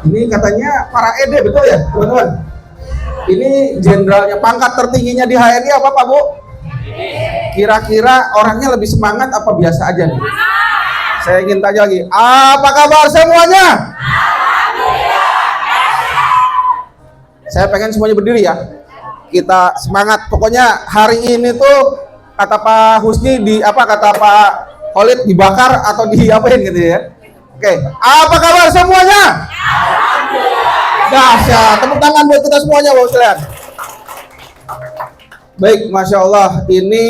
Ini katanya para ED, betul ya teman-teman? Ini jenderalnya, pangkat tertingginya di HNI apa Pak Bu? Kira-kira orangnya lebih semangat apa biasa aja nih? Saya ingin tanya lagi, apa kabar semuanya? Saya pengen semuanya berdiri ya. Kita semangat. Pokoknya hari ini tuh kata Pak Husni kata Pak Khalid dibakar atau diapain gitu ya. Oke, apa kabar semuanya? Dahsyat. Tepuk tangan buat kita semuanya, Bapak sekalian. Baik, Masya Allah. Ini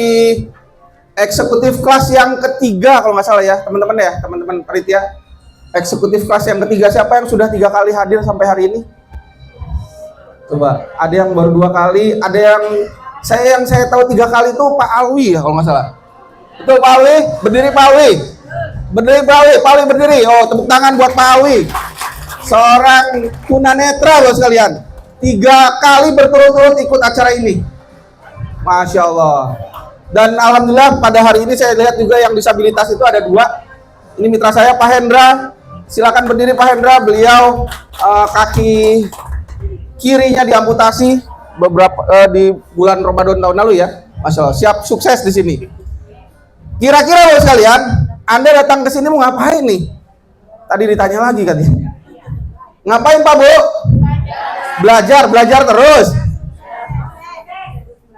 eksekutif kelas yang ketiga kalau nggak salah ya, teman-teman ya, teman-teman panitia. Eksekutif kelas yang ketiga, siapa yang sudah 3 kali hadir sampai hari ini? Coba, ada yang baru 2 kali, ada yang saya tahu 3 kali itu Pak Alwi ya kalau nggak salah. Betul Pak Alwi? Berdiri Pak Alwi. Berdiri Pak Alwi, Pak Alwi berdiri. Oh, tepuk tangan buat Pak Alwi. Seorang tunanetra loh sekalian. 3 kali berturut-turut ikut acara ini. Masya Allah. Dan alhamdulillah pada hari ini saya lihat juga yang disabilitas itu ada 2. Ini mitra saya Pak Hendra. Silakan berdiri Pak Hendra. Beliau kaki kirinya diamputasi di bulan Ramadan tahun lalu ya. Masya Allah, siap sukses di sini. Kira-kira Bapak sekalian, Anda datang ke sini mau ngapain nih? Tadi ditanya lagi kan ya. Ngapain Pak Bu? Belajar terus.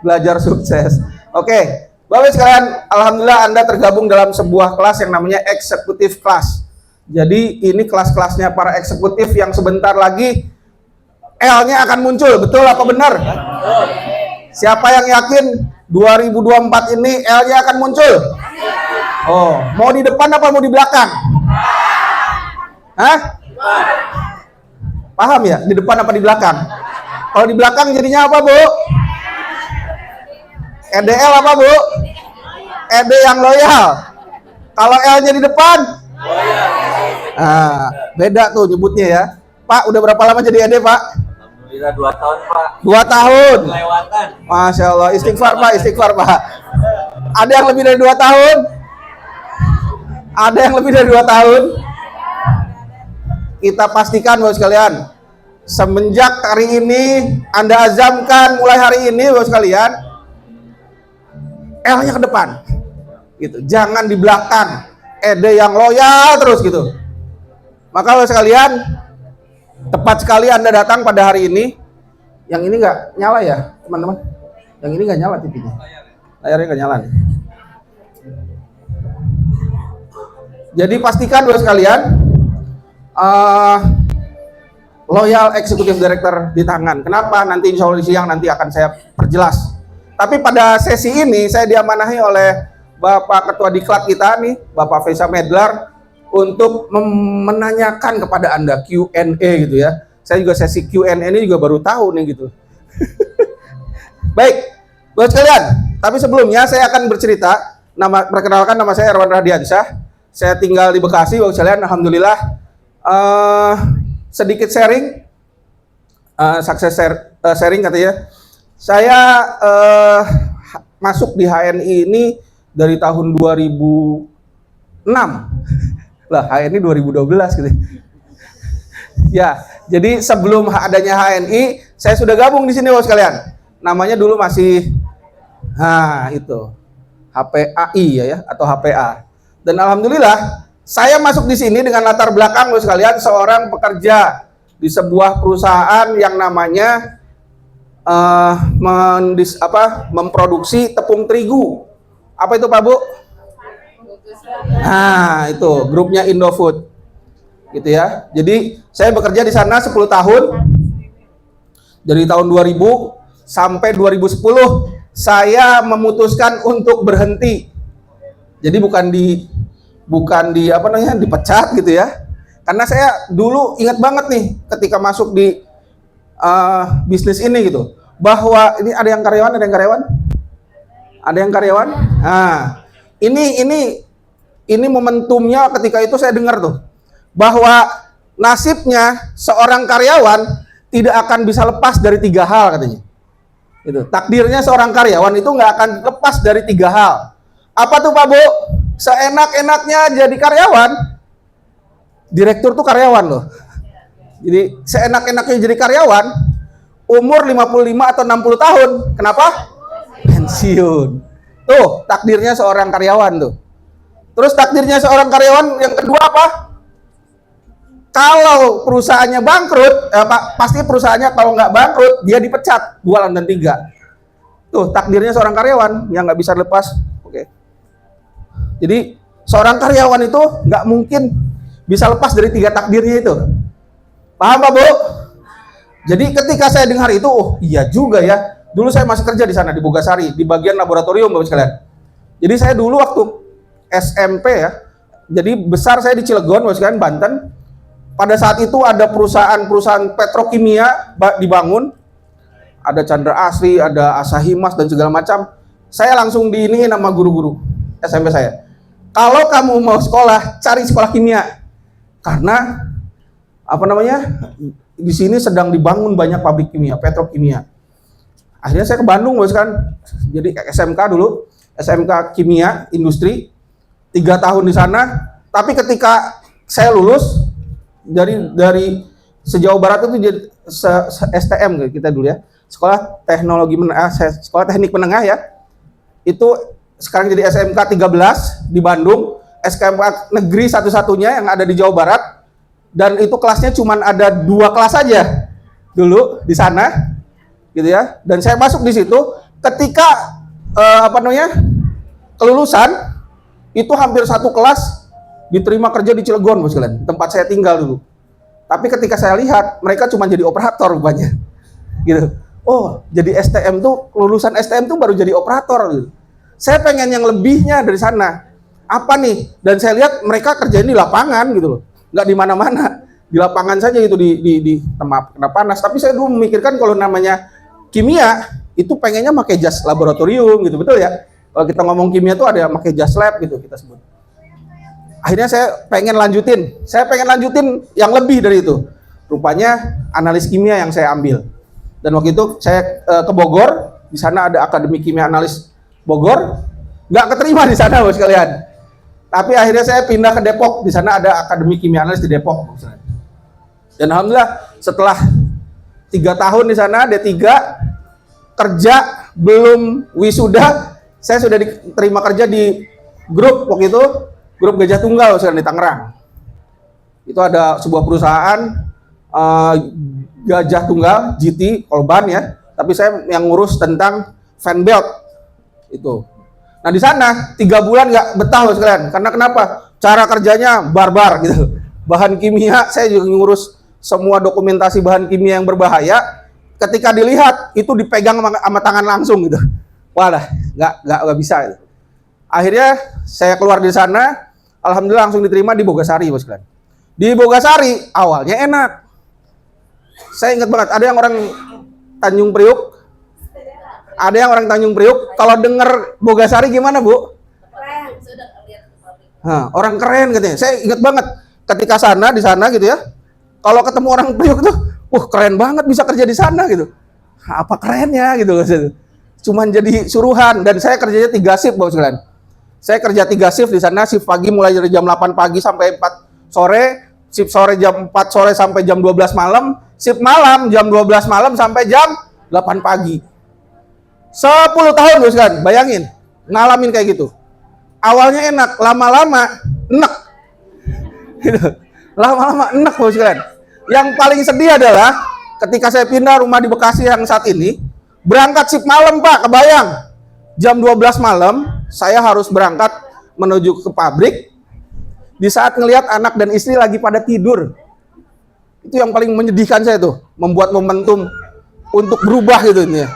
Belajar sukses. Oke, Bapak sekalian, alhamdulillah Anda tergabung dalam sebuah kelas yang namanya eksekutif kelas. Jadi ini kelas-kelasnya para eksekutif yang sebentar lagi L-nya akan muncul, betul apa benar? Siapa yang yakin 2024 ini L-nya akan muncul? Oh, mau di depan apa mau di belakang? Hah? Paham ya? Di depan apa di belakang? Kalau di belakang jadinya apa Bu? EDL apa Bu? ED yang loyal. Kalau L-nya di depan? Nah, beda tuh nyebutnya ya. Pak, udah berapa lama jadi ED Pak? Alhamdulillah 2 tahun Pak. 2 tahun. Kelewatan. Masya Allah, istighfar Pak. Ada yang lebih dari 2 tahun? Ada yang lebih dari 2 tahun? Kita pastikan Bapak sekalian, semenjak hari ini Anda azamkan mulai hari ini Bapak sekalian, L-nya ke depan. Gitu. Jangan di belakang. ED yang loyal terus gitu. Maka Bapak sekalian, tepat sekali Anda datang pada hari ini. Yang ini nggak nyala ya, teman-teman? Yang ini nggak nyala TV-nya. Layarnya nggak nyala nih. Jadi pastikan Bapak sekalian, loyal eksekutif director di tangan. Kenapa? Nanti insya Allah di siang nanti akan saya perjelas. Tapi pada sesi ini saya diamanahi oleh Bapak Ketua Diklat kita nih, Bapak Faisal Medlar, untuk menanyakan kepada Anda Q&A gitu ya. Saya juga sesi Q&A ini juga baru tahu nih gitu. Baik, buat sekalian. Tapi sebelumnya saya akan bercerita. Perkenalkan, nama saya Erwan Radiansyah. Saya tinggal di Bekasi, buat sekalian. Alhamdulillah. Sedikit sharing, sharing katanya. Saya masuk di HNI ini dari tahun 2006. Lah, HNI 2012 gitu. Ya, jadi sebelum adanya HNI, saya sudah gabung di sini Bapak sekalian. Namanya dulu masih itu HPAI ya atau HPA. Dan alhamdulillah saya masuk di sini dengan latar belakang Bapak sekalian seorang pekerja di sebuah perusahaan yang namanya memproduksi tepung terigu. Apa itu Pak Bu? Itu grupnya Indofood, gitu ya. Jadi saya bekerja di sana 10 tahun, dari tahun 2000 sampai 2010 saya memutuskan untuk berhenti. Jadi bukan dipecat gitu ya. Karena saya dulu ingat banget nih ketika masuk di bisnis ini gitu, bahwa ini ada yang karyawan. Nah, ini momentumnya ketika itu saya dengar tuh bahwa nasibnya seorang karyawan tidak akan bisa lepas dari 3 hal katanya. Itu takdirnya seorang karyawan itu nggak akan lepas dari 3 hal. Apa tuh Pak Bu? Seenak-enaknya jadi karyawan, direktur tuh karyawan loh. Jadi seenak-enaknya jadi karyawan, umur 55 atau 60 tahun. Kenapa? Pensiun. Tuh, takdirnya seorang karyawan tuh. Terus takdirnya seorang karyawan yang kedua apa? Kalau perusahaannya bangkrut, pasti perusahaannya kalau nggak bangkrut, dia dipecat 2 dan 3. Tuh, takdirnya seorang karyawan yang nggak bisa lepas. Oke. Jadi, seorang karyawan itu nggak mungkin bisa lepas dari 3 takdirnya itu. Paham Pak Bu? Jadi ketika saya dengar itu, oh iya juga ya. Dulu saya masih kerja di sana di Bogasari, di bagian laboratorium Bapak sekalian. Jadi saya dulu waktu SMP ya, jadi besar saya di Cilegon Bapak sekalian, Banten. Pada saat itu ada perusahaan-perusahaan petrokimia dibangun, ada Chandra Asri, ada Asahimas dan segala macam. Saya langsung diiniin sama guru-guru SMP saya. Kalau kamu mau sekolah, cari sekolah kimia. Karena di sini sedang dibangun banyak pabrik kimia, petrokimia. Akhirnya saya ke Bandung, bos kan. Jadi SMK dulu, SMK Kimia Industri, 3 tahun di sana. Tapi ketika saya lulus dari sejauh barat itu jadi STM kita dulu ya, sekolah sekolah teknik menengah ya. Itu sekarang jadi SMK 13 di Bandung, SMK negeri satu-satunya yang ada di Jawa Barat. Dan itu kelasnya cuma ada 2 kelas saja dulu di sana, gitu ya. Dan saya masuk di situ ketika kelulusan itu hampir 1 kelas diterima kerja di Cilegon, bos kalian, tempat saya tinggal dulu. Tapi ketika saya lihat mereka cuma jadi operator rupanya, gitu. Oh, jadi STM tuh kelulusan STM tuh baru jadi operator. Gitu. Saya pengen yang lebihnya dari sana. Apa nih? Dan saya lihat mereka kerjain di lapangan gitu loh. Nggak di mana-mana, di lapangan saja itu di tempat kena panas. Tapi saya dulu memikirkan kalau namanya kimia itu pengennya pakai jas laboratorium gitu, betul ya? Kalau kita ngomong kimia tuh ada pakai jas lab gitu kita sebut. Akhirnya saya pengen lanjutin yang lebih dari itu. Rupanya analis kimia yang saya ambil. Dan waktu itu saya ke Bogor, di sana ada Akademi Kimia Analis Bogor, nggak keterima di sana bos kalian. Tapi akhirnya saya pindah ke Depok, di sana ada Akademi Kimia Analis di Depok. Dan alhamdulillah setelah 3 tahun di sana D3 kerja belum wisuda, saya sudah diterima kerja di grup waktu itu, grup Gajah Tunggal di Tangerang. Itu ada sebuah perusahaan Gajah Tunggal GT Kolban ya, tapi saya yang ngurus tentang fan belt itu. Nah di sana 3 bulan nggak betah loh sekalian. Karena kenapa? Cara kerjanya barbar gitu. Bahan kimia saya juga ngurus semua dokumentasi bahan kimia yang berbahaya. Ketika dilihat itu dipegang sama tangan langsung gitu. Walah, nggak bisa. Gitu. Akhirnya saya keluar di sana. Alhamdulillah langsung diterima di Bogasari bos sekalian. Di Bogasari awalnya enak. Saya ingat banget ada yang orang Tanjung Priuk. Ada yang orang Tanjung Priuk, kalau denger Bogasari gimana Bu? Keren, sudah lihat pabrik. Orang keren katanya. Saya ingat banget ketika di sana gitu ya. Kalau ketemu orang Priuk tuh, keren banget bisa kerja di sana gitu. Apa kerennya gitu. Cuman jadi suruhan dan saya kerjanya 3 shift Bapak sekalian. Saya kerja 3 shift di sana, shift pagi mulai dari jam 8 pagi sampai 4 sore, shift sore jam 4 sore sampai jam 12 malam, shift malam jam 12 malam sampai jam 8 pagi. 10 tahun bos kan, bayangin ngalamin kayak gitu. Awalnya enak, lama-lama enek. Gitu. Lama-lama enek bos kan. Yang paling sedih adalah ketika saya pindah rumah di Bekasi yang saat ini, berangkat shift malam Pak, kebayang. Jam 12 malam saya harus berangkat menuju ke pabrik. Di saat ngelihat anak dan istri lagi pada tidur. Itu yang paling menyedihkan saya tuh, membuat momentum untuk berubah gitu ini ya.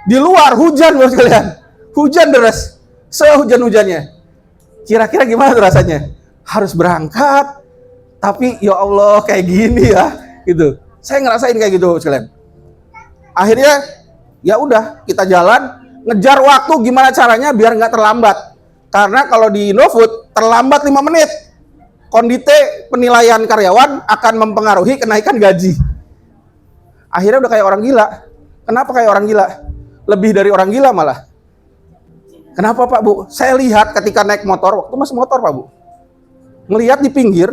Di luar hujan bos kalian, hujan deras, sehujan-hujannya. Kira-kira gimana tuh rasanya? Harus berangkat, tapi ya Allah kayak gini ya, gitu. Saya ngerasain kayak gitu bos kalian. Akhirnya ya udah kita jalan, ngejar waktu gimana caranya biar nggak terlambat. Karena kalau di Indofood terlambat 5 menit, kondite penilaian karyawan akan mempengaruhi kenaikan gaji. Akhirnya udah kayak orang gila. Kenapa kayak orang gila? Lebih dari orang gila malah. Kenapa Pak Bu? Saya lihat ketika naik motor, waktu masih motor Pak Bu, ngelihat di pinggir,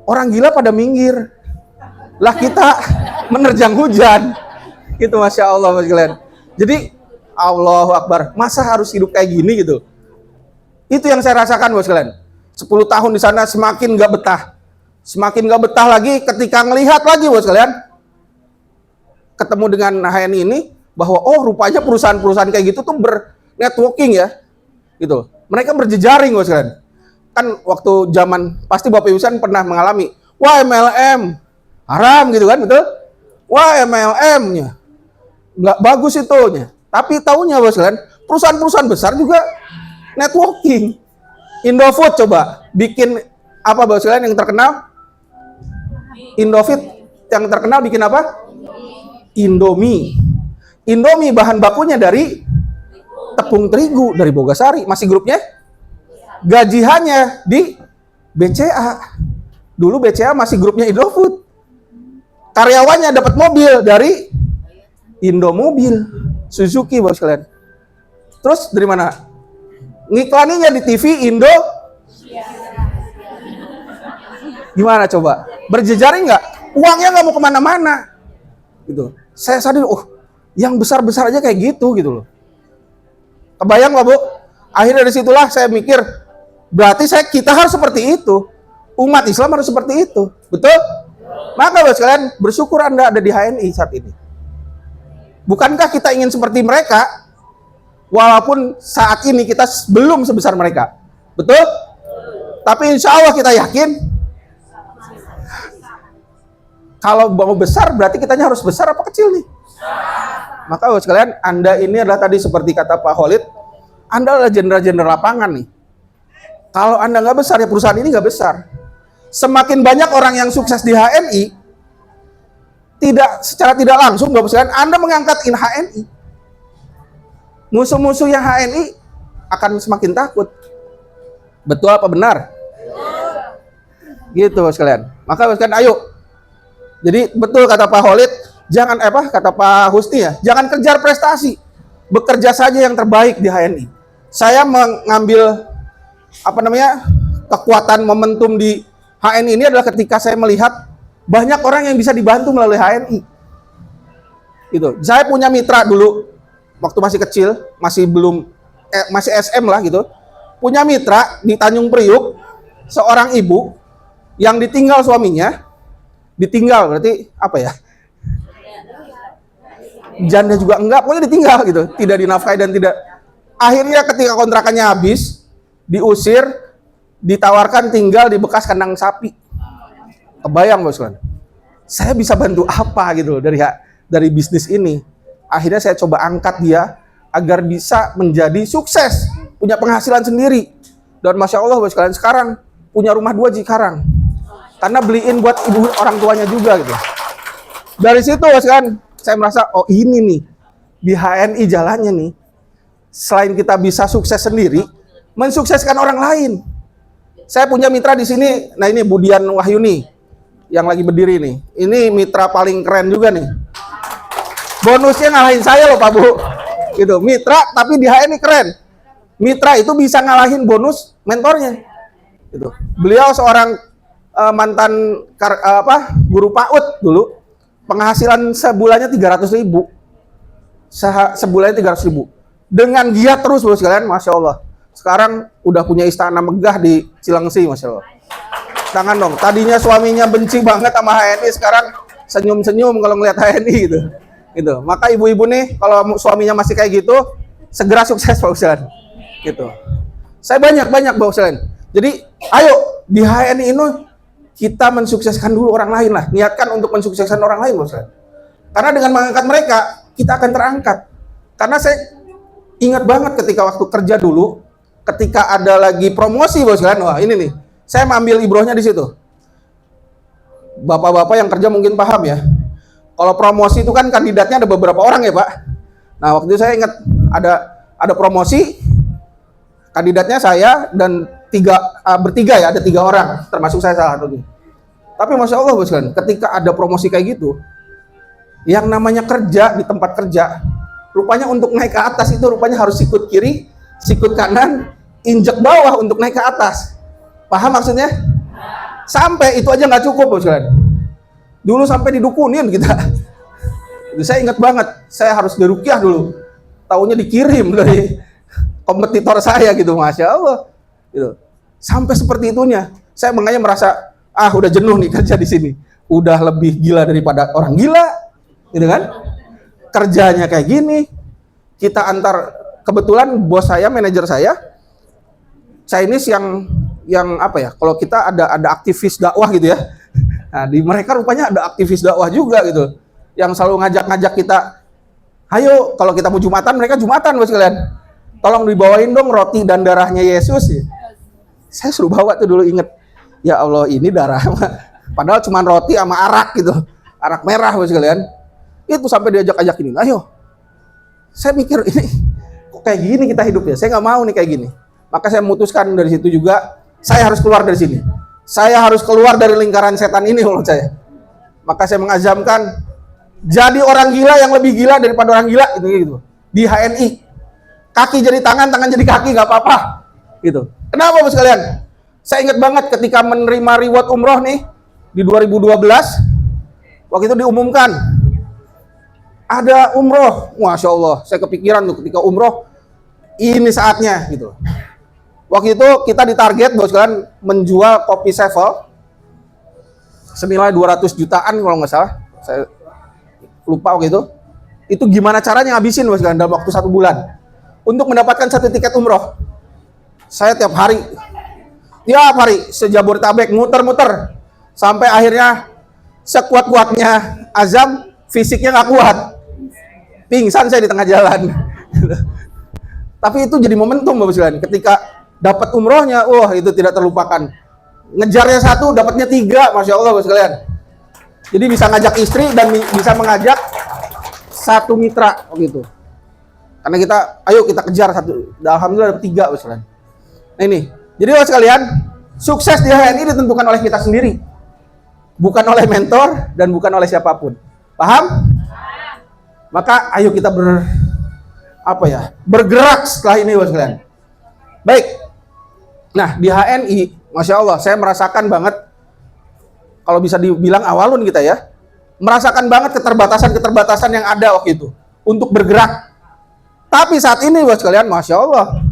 orang gila pada minggir. Lah kita menerjang hujan. Itu Masya Allah Mas Glenn. Jadi Allahu Akbar, masa harus hidup kayak gini gitu? Itu yang saya rasakan Bos Glenn. 10 tahun di sana semakin gak betah. Semakin gak betah lagi ketika ngelihat lagi Bos Glenn. Ketemu dengan HNI ini, bahwa oh rupanya perusahaan-perusahaan kayak gitu tuh bernetworking ya. Gitu. Mereka berjejaring Bos Glenn. Kan waktu zaman, pasti Bapak Ibu sekalian pernah mengalami, wah MLM, haram gitu kan, betul? Wah MLM-nya, nggak bagus itunya. Tapi tahunya Bos Glenn, perusahaan-perusahaan besar juga networking. Indofood coba bikin apa Bos Glenn yang terkenal? Indofood yang terkenal bikin apa? Indomie. Indomie bahan bakunya dari tepung terigu dari Bogasari. Masih grupnya? Gajiannya di BCA. Dulu BCA masih grupnya Indofood. Karyawannya dapat mobil dari Indomobil, Suzuki Bos kalian. Terus dari mana? Ngiklaninya di TV Indo. Gimana coba? Berjejaring nggak? Uangnya nggak mau kemana-mana. Gitu. Saya sadar, oh, yang besar-besar aja kayak gitu loh. Kebayang nggak Bu? Akhirnya dari situlah saya mikir, berarti kita harus seperti itu. Umat Islam harus seperti itu. Betul? Maka Bos kalian, bersyukur Anda ada di HNI saat ini. Bukankah kita ingin seperti mereka? Walaupun saat ini kita belum sebesar mereka. Betul? Tapi insya Allah kita yakin, kalau mau besar berarti kitanya harus besar apa kecil nih? Maka Bos kalian, Anda ini adalah tadi seperti kata Pak Khalid, Anda adalah jenderal-jenderal lapangan nih. Kalau Anda nggak besar, ya perusahaan ini nggak besar. Semakin banyak orang yang sukses di HNI, secara tidak langsung, Bapak sekalian, Anda mengangkat HNI. Musuh-musuh yang HNI akan semakin takut. Betul apa benar? Gitu Bapak sekalian. Maka Bapak sekalian, ayo. Jadi betul kata Pak Khalid, jangan kata Pak Husni ya, jangan kejar prestasi. Bekerja saja yang terbaik di HNI. Saya mengambil kekuatan momentum di HNI ini adalah ketika saya melihat banyak orang yang bisa dibantu melalui HNI. Gitu. Saya punya mitra dulu waktu masih kecil, masih SM lah gitu. Punya mitra di Tanjung Priuk, seorang ibu yang ditinggal suaminya. Ditinggal berarti apa ya? Janda juga enggak, pokoknya ditinggal gitu, tidak dinafkahi dan tidak. Akhirnya ketika kontrakannya habis, diusir, ditawarkan tinggal di bekas kandang sapi. Kebayang Bos kan? Saya bisa bantu apa gitu loh dari bisnis ini. Akhirnya saya coba angkat dia agar bisa menjadi sukses, punya penghasilan sendiri. Dan Masya Allah Bos kalian, sekarang punya rumah 2 Cikarang. Karena beliin buat ibu orang tuanya juga gitu. Dari situ Bos kan, saya merasa oh ini nih di HNI jalannya nih. Selain kita bisa sukses sendiri, mensukseskan orang lain. Saya punya mitra di sini. Nah ini Budian Wahyuni yang lagi berdiri nih. Ini mitra paling keren juga nih. Bonusnya ngalahin saya loh Pak Bu. Gitu, mitra tapi di HNI keren. Mitra itu bisa ngalahin bonus mentornya. Gitu. Beliau seorang mantan guru PAUD dulu. Penghasilan sebulannya 300.000. Sebulannya 300.000. Dengan giat terus Bos sekalian, Masya Allah. Sekarang udah punya istana megah di Cilengsi, Masya Allah. Tangan dong. Tadinya suaminya benci banget sama HNI, sekarang senyum-senyum kalau ngeliat HNI gitu. Gitu. Maka ibu-ibu nih, kalau suaminya masih kayak gitu, segera sukses Pak Ustadz. Gitu. Saya banyak Pak Ustadz. Jadi, ayo di HNI ini kita mensukseskan dulu orang lain lah. Niatkan untuk mensukseskan orang lain Pak Ustadz. Karena dengan mengangkat mereka, kita akan terangkat. Karena saya ingat banget ketika waktu kerja dulu, ketika ada lagi promosi Bos kalian, wah ini nih, saya ambil ibrohnya di situ. Bapak-bapak yang kerja mungkin paham ya. Kalau promosi itu kan kandidatnya ada beberapa orang ya Pak. Nah waktu itu saya ingat ada promosi, kandidatnya saya dan bertiga ya, ada 3 orang, termasuk saya salah satu. Tapi Masya Allah Bos kalian, ketika ada promosi kayak gitu, yang namanya kerja di tempat kerja, rupanya untuk naik ke atas itu rupanya harus sikut kiri, sikut kanan, injek bawah untuk naik ke atas. Paham maksudnya? Sampai itu aja nggak cukup Bos kalian. Dulu sampai didukunin kita. Itu saya ingat banget, saya harus diruqyah dulu. Taunya dikirim dari kompetitor saya gitu, Masya Allah. Gitu. Sampai seperti itunya. Saya makanya merasa, udah jenuh nih kerja di sini. Udah lebih gila daripada orang gila, gitu kan? Kerjanya kayak gini. Kita antar, kebetulan bos saya, manajer saya Chinese yang apa ya? Kalau kita ada aktivis dakwah gitu ya. Nah, di mereka rupanya ada aktivis dakwah juga gitu. Yang selalu ngajak-ngajak kita, ayo kalau kita mau Jumatan, mereka Jumatan bos kalian. Tolong dibawain dong roti dan darahnya Yesus. Saya suruh bawa tuh dulu, inget. Ya Allah, ini darah. Padahal cuma roti sama arak gitu. Arak merah bos kalian. Itu sampai diajak-ajak ini. Ayo. Saya mikir ini kok kayak gini kita hidup ya. Saya nggak mau nih kayak gini. Maka saya memutuskan dari situ juga, saya harus keluar dari sini. Saya harus keluar dari lingkaran setan ini menurut saya. Maka saya mengazamkan jadi orang gila yang lebih gila daripada orang gila gitu. Di HNI. Kaki jadi tangan, tangan jadi kaki, nggak apa-apa. Gitu. Kenapa bos kalian? Saya ingat banget ketika menerima reward umroh nih di 2012, waktu itu diumumkan ada umroh. Masya Allah, saya kepikiran tuh ketika umroh, ini saatnya gitu. Waktu itu kita ditarget bos kalian menjual kopi Sevel senilai 200 jutaan kalau nggak salah. Saya lupa waktu itu. Itu gimana caranya ngabisin bos kalian dalam waktu 1 bulan untuk mendapatkan 1 tiket umroh. Saya tiap hari sejabodetabek muter-muter sampai akhirnya sekuat-kuatnya azam, fisiknya nggak kuat, pingsan saya di tengah jalan. Tapi itu jadi momentum bos kalian. Ketika dapat umrohnya, wah itu tidak terlupakan. Ngejarnya 1, dapatnya 3, Masya Allah bos kalian. Jadi bisa ngajak istri dan bisa mengajak 1 mitra gitu. Karena kita, ayo kita kejar 1. Alhamdulillah dapat 3 bos kalian. Nah ini, jadi bos kalian, sukses di HNI ditentukan oleh kita sendiri, bukan oleh mentor dan bukan oleh siapapun. Paham? Maka ayo kita bergerak setelah ini bos kalian. Baik. Nah di HNI, Masya Allah, saya merasakan banget, kalau bisa dibilang awalun kita ya, merasakan banget keterbatasan yang ada waktu itu untuk bergerak. Tapi saat ini bos kalian, Masya Allah,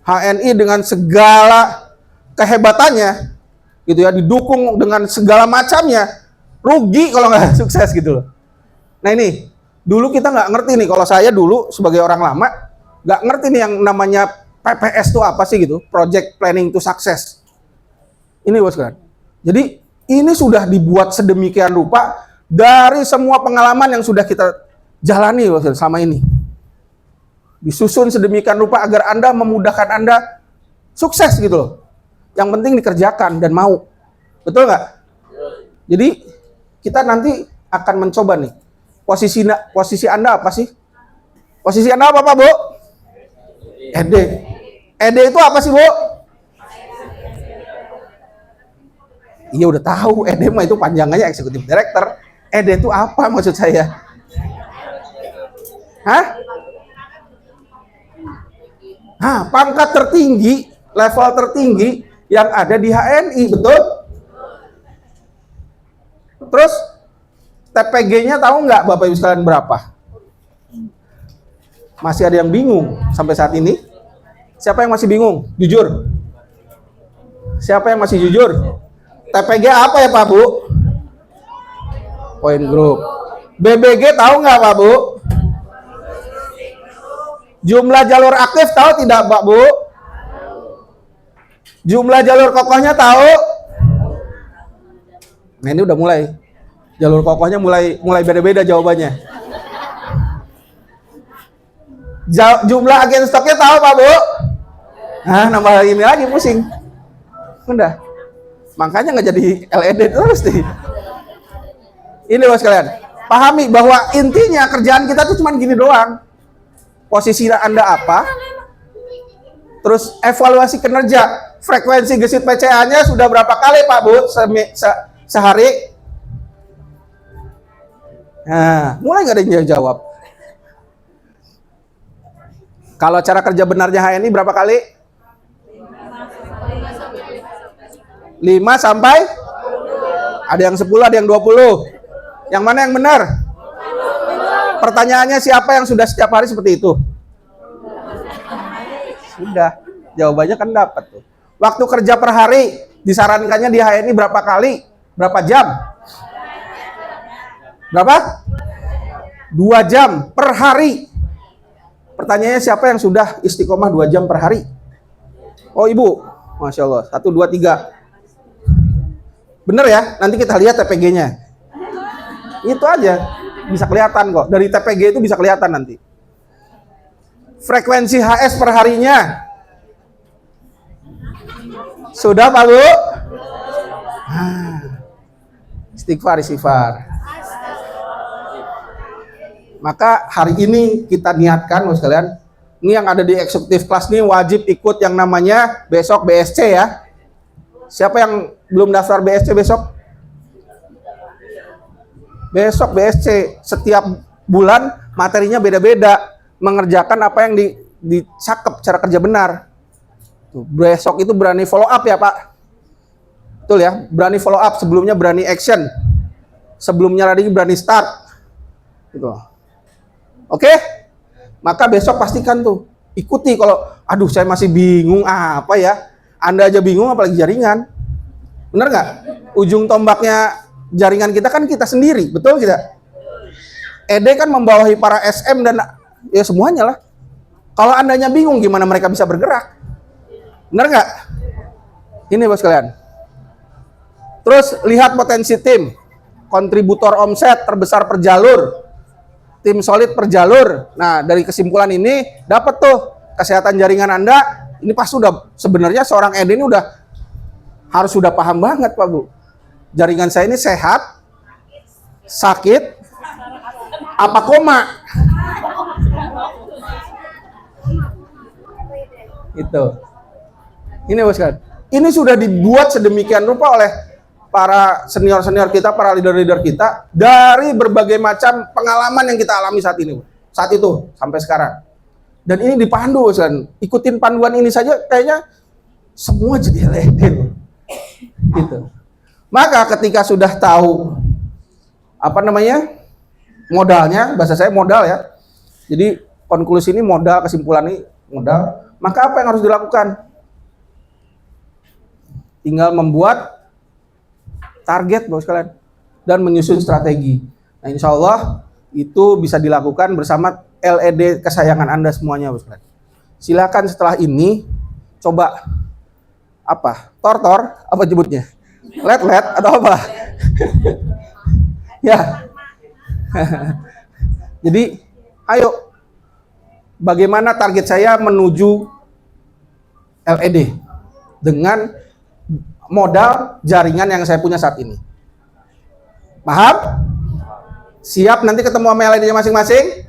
HNI dengan segala kehebatannya, gitu ya, didukung dengan segala macamnya, rugi kalau nggak sukses gitu loh. Nah ini, dulu kita nggak ngerti nih, kalau saya dulu sebagai orang lama, nggak ngerti nih yang namanya PPS itu apa sih gitu, Project Planning to Success. Ini bos kalian. Jadi ini sudah dibuat sedemikian rupa dari semua pengalaman yang sudah kita jalani bos kalian selama ini. Disusun sedemikian rupa agar Anda memudahkan Anda sukses gitu loh. Yang penting dikerjakan dan mau. Betul nggak? Jadi kita nanti akan mencoba nih. Posisi Anda apa sih? Posisi Anda apa Pak Bu? ED. ED itu apa sih Bu? Iya udah tahu, ED mah itu panjangannya Executive Director. ED itu apa maksud saya? Hah? Pangkat tertinggi, level tertinggi yang ada di HNI, betul? Terus TPG-nya tahu nggak Bapak Ibu sekalian berapa? Masih ada yang bingung sampai saat ini? Siapa yang masih bingung? Jujur. Siapa yang masih jujur? TPG apa ya Pak Bu? Point group. BBG tahu nggak Pak Bu? Jumlah jalur aktif tahu tidak Pak Bu? Jumlah jalur kokohnya tahu? Nah ini udah mulai. Jalur kokohnya mulai beda-beda jawabannya. Jumlah agen stoknya tahu Pak Bu? Nambah ini lagi pusing. Udah. Makanya nggak jadi LED terus nih. Ini bos kalian. Pahami bahwa intinya kerjaan kita tuh cuma gini doang. Posisi Anda apa? Terus evaluasi kinerja. Frekuensi gesit PCA-nya sudah berapa kali Pak Bu sehari? Nah, mulai nggak ada yang jawab. Kalau cara kerja benarnya HNI berapa kali? 5 sampai? Ada yang 10, ada yang 20. Yang mana yang benar? Pertanyaannya siapa yang sudah setiap hari seperti itu? Sudah. Jawabannya kan dapat tuh. Waktu kerja per hari disarankannya di HNI berapa kali? Berapa jam? Berapa? 2 jam per hari. Pertanyaannya siapa yang sudah istiqomah 2 jam per hari? Oh ibu, Masya Allah. 1, 2, 3. Bener ya? Nanti kita lihat TPG-nya. Itu aja. Bisa kelihatan kok. Dari TPG itu bisa kelihatan nanti. Frekuensi HS per harinya. Sudah Pak Bu? Istighfar, istighfar. Maka hari ini kita niatkan Bapak sekalian, ini yang ada di eksekutif kelas ini wajib ikut yang namanya besok BSC ya. Siapa yang belum daftar BSC besok? Besok BSC setiap bulan materinya beda-beda, mengerjakan apa yang dicakep cara kerja benar. Tuh, besok itu berani follow up ya Pak. Betul ya, berani follow up, sebelumnya berani action. Sebelumnya lagi berani start. Gitu. Oke? Maka besok pastikan tuh ikuti. Kalau aduh saya masih bingung apa ya. Anda aja bingung apalagi jaringan. Bener nggak? Ujung tombaknya jaringan kita kan kita sendiri, betul tidak? ED kan membawahi para SM dan ya semuanya lah. Kalau andanya bingung gimana mereka bisa bergerak? Bener nggak? Ini bos kalian. Terus lihat potensi tim. Kontributor omset terbesar per jalur. Tim solid per jalur. Nah, dari kesimpulan ini dapat tuh kesehatan jaringan Anda. Ini pas sudah sebenarnya seorang ED ini harus sudah paham banget Pak Bu. Jaringan saya ini sehat, sakit, apa koma? Itu. Ini bos kan. Ini sudah dibuat sedemikian rupa oleh para senior-senior kita, para leader-leader kita dari berbagai macam pengalaman yang kita alami saat ini, saat itu sampai sekarang. Dan ini dipandu, kan? Ikutin panduan ini saja kayaknya semua jadi LED, gitu. Maka ketika sudah tahu apa namanya modalnya, bahasa saya modal ya. Jadi konklusi ini modal, kesimpulan ini modal. Maka apa yang harus dilakukan? Tinggal membuat target Bapak sekalian dan menyusun strategi. Nah, insya Allah itu bisa dilakukan bersama LED kesayangan Anda semuanya Bapak sekalian. Silakan setelah ini coba apa? Tortor apa nyebutnya? LED atau apa? Ya. Jadi ayo, bagaimana target saya menuju LED dengan modal jaringan yang saya punya saat ini. Paham? Siap nanti ketemu sama LED-nya masing-masing?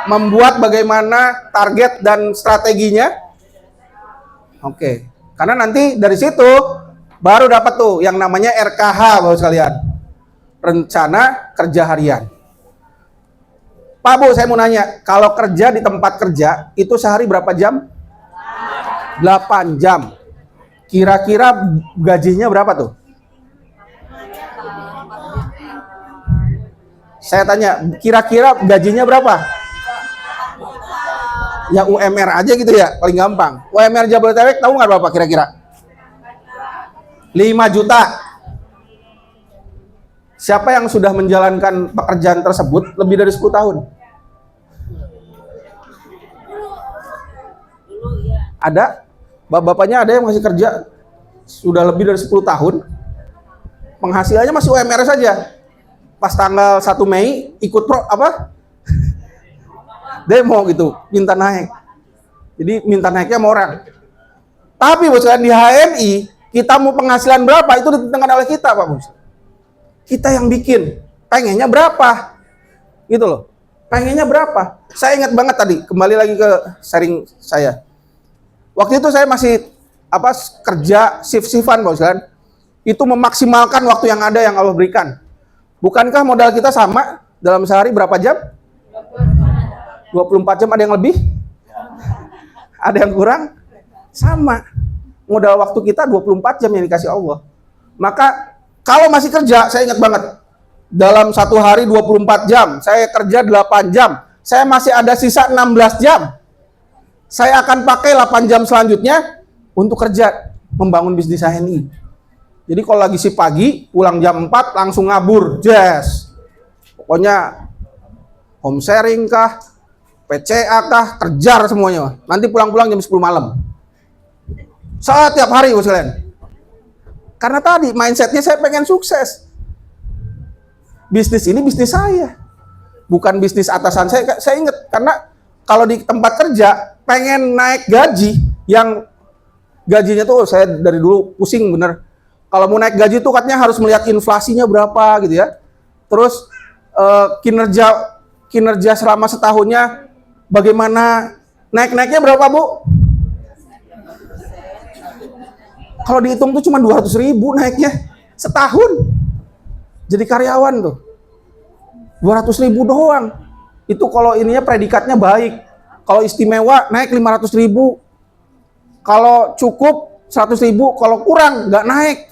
Membuat bagaimana target dan strateginya? Oke. Karena nanti dari situ baru dapat tuh yang namanya RKH Bapak sekalian. Rencana kerja harian. Pak Bu, saya mau nanya, kalau kerja di tempat kerja itu sehari berapa jam? 8 jam. Kira-kira gajinya berapa tuh? Saya tanya, kira-kira gajinya berapa? Ya UMR aja gitu ya, paling gampang. UMR Jabodetabek tahu nggak berapa kira-kira? 5 juta. Siapa yang sudah menjalankan pekerjaan tersebut lebih dari 10 tahun? Ada? Bapak-bapaknya ada yang masih kerja sudah lebih dari 10 tahun, penghasilannya masih UMR saja. Pas tanggal 1 Mei ikut demo gitu, minta naik. Jadi minta naiknya sama orang. Tapi bos di HNI, kita mau penghasilan berapa itu ditentukan oleh kita Pak Bos. Kita yang bikin, pengennya berapa? Gitu loh. Pengennya berapa? Saya ingat banget tadi, kembali lagi ke sharing saya. Waktu itu saya masih kerja shift-shiftan Bos kan. Itu memaksimalkan waktu yang ada yang Allah berikan. Bukankah modal kita sama dalam sehari berapa jam? 24 jam, ada yang lebih? Ada yang kurang? Sama. Modal waktu kita 24 jam yang dikasih Allah. Maka kalau masih kerja, saya ingat banget. dalam satu hari 24 jam, saya kerja 8 jam, saya masih ada sisa 16 jam. Saya akan pakai 8 jam selanjutnya untuk kerja, membangun bisnis HNI. Jadi kalau lagi si pagi, pulang jam 4 langsung ngabur, yes. Pokoknya home sharing kah, PCA kah, kejar semuanya. Nanti pulang-pulang jam 10 malam. Setiap hari bos kalian. Karena tadi mindsetnya saya pengen sukses. Bisnis ini bisnis saya, bukan bisnis atasan saya. Saya ingat, karena kalau di tempat kerja pengen naik gaji, yang gajinya tuh saya dari dulu pusing bener. Kalau mau naik gaji tuh katanya harus melihat inflasinya berapa gitu ya. Terus kinerja selama setahunnya bagaimana, naiknya berapa Bu? Kalau dihitung tuh cuma 200.000 naiknya setahun. Jadi karyawan tuh 200.000 doang. Itu kalau ininya predikatnya baik. Kalau istimewa naik 500.000. Kalau cukup 100.000. Kalau kurang nggak naik.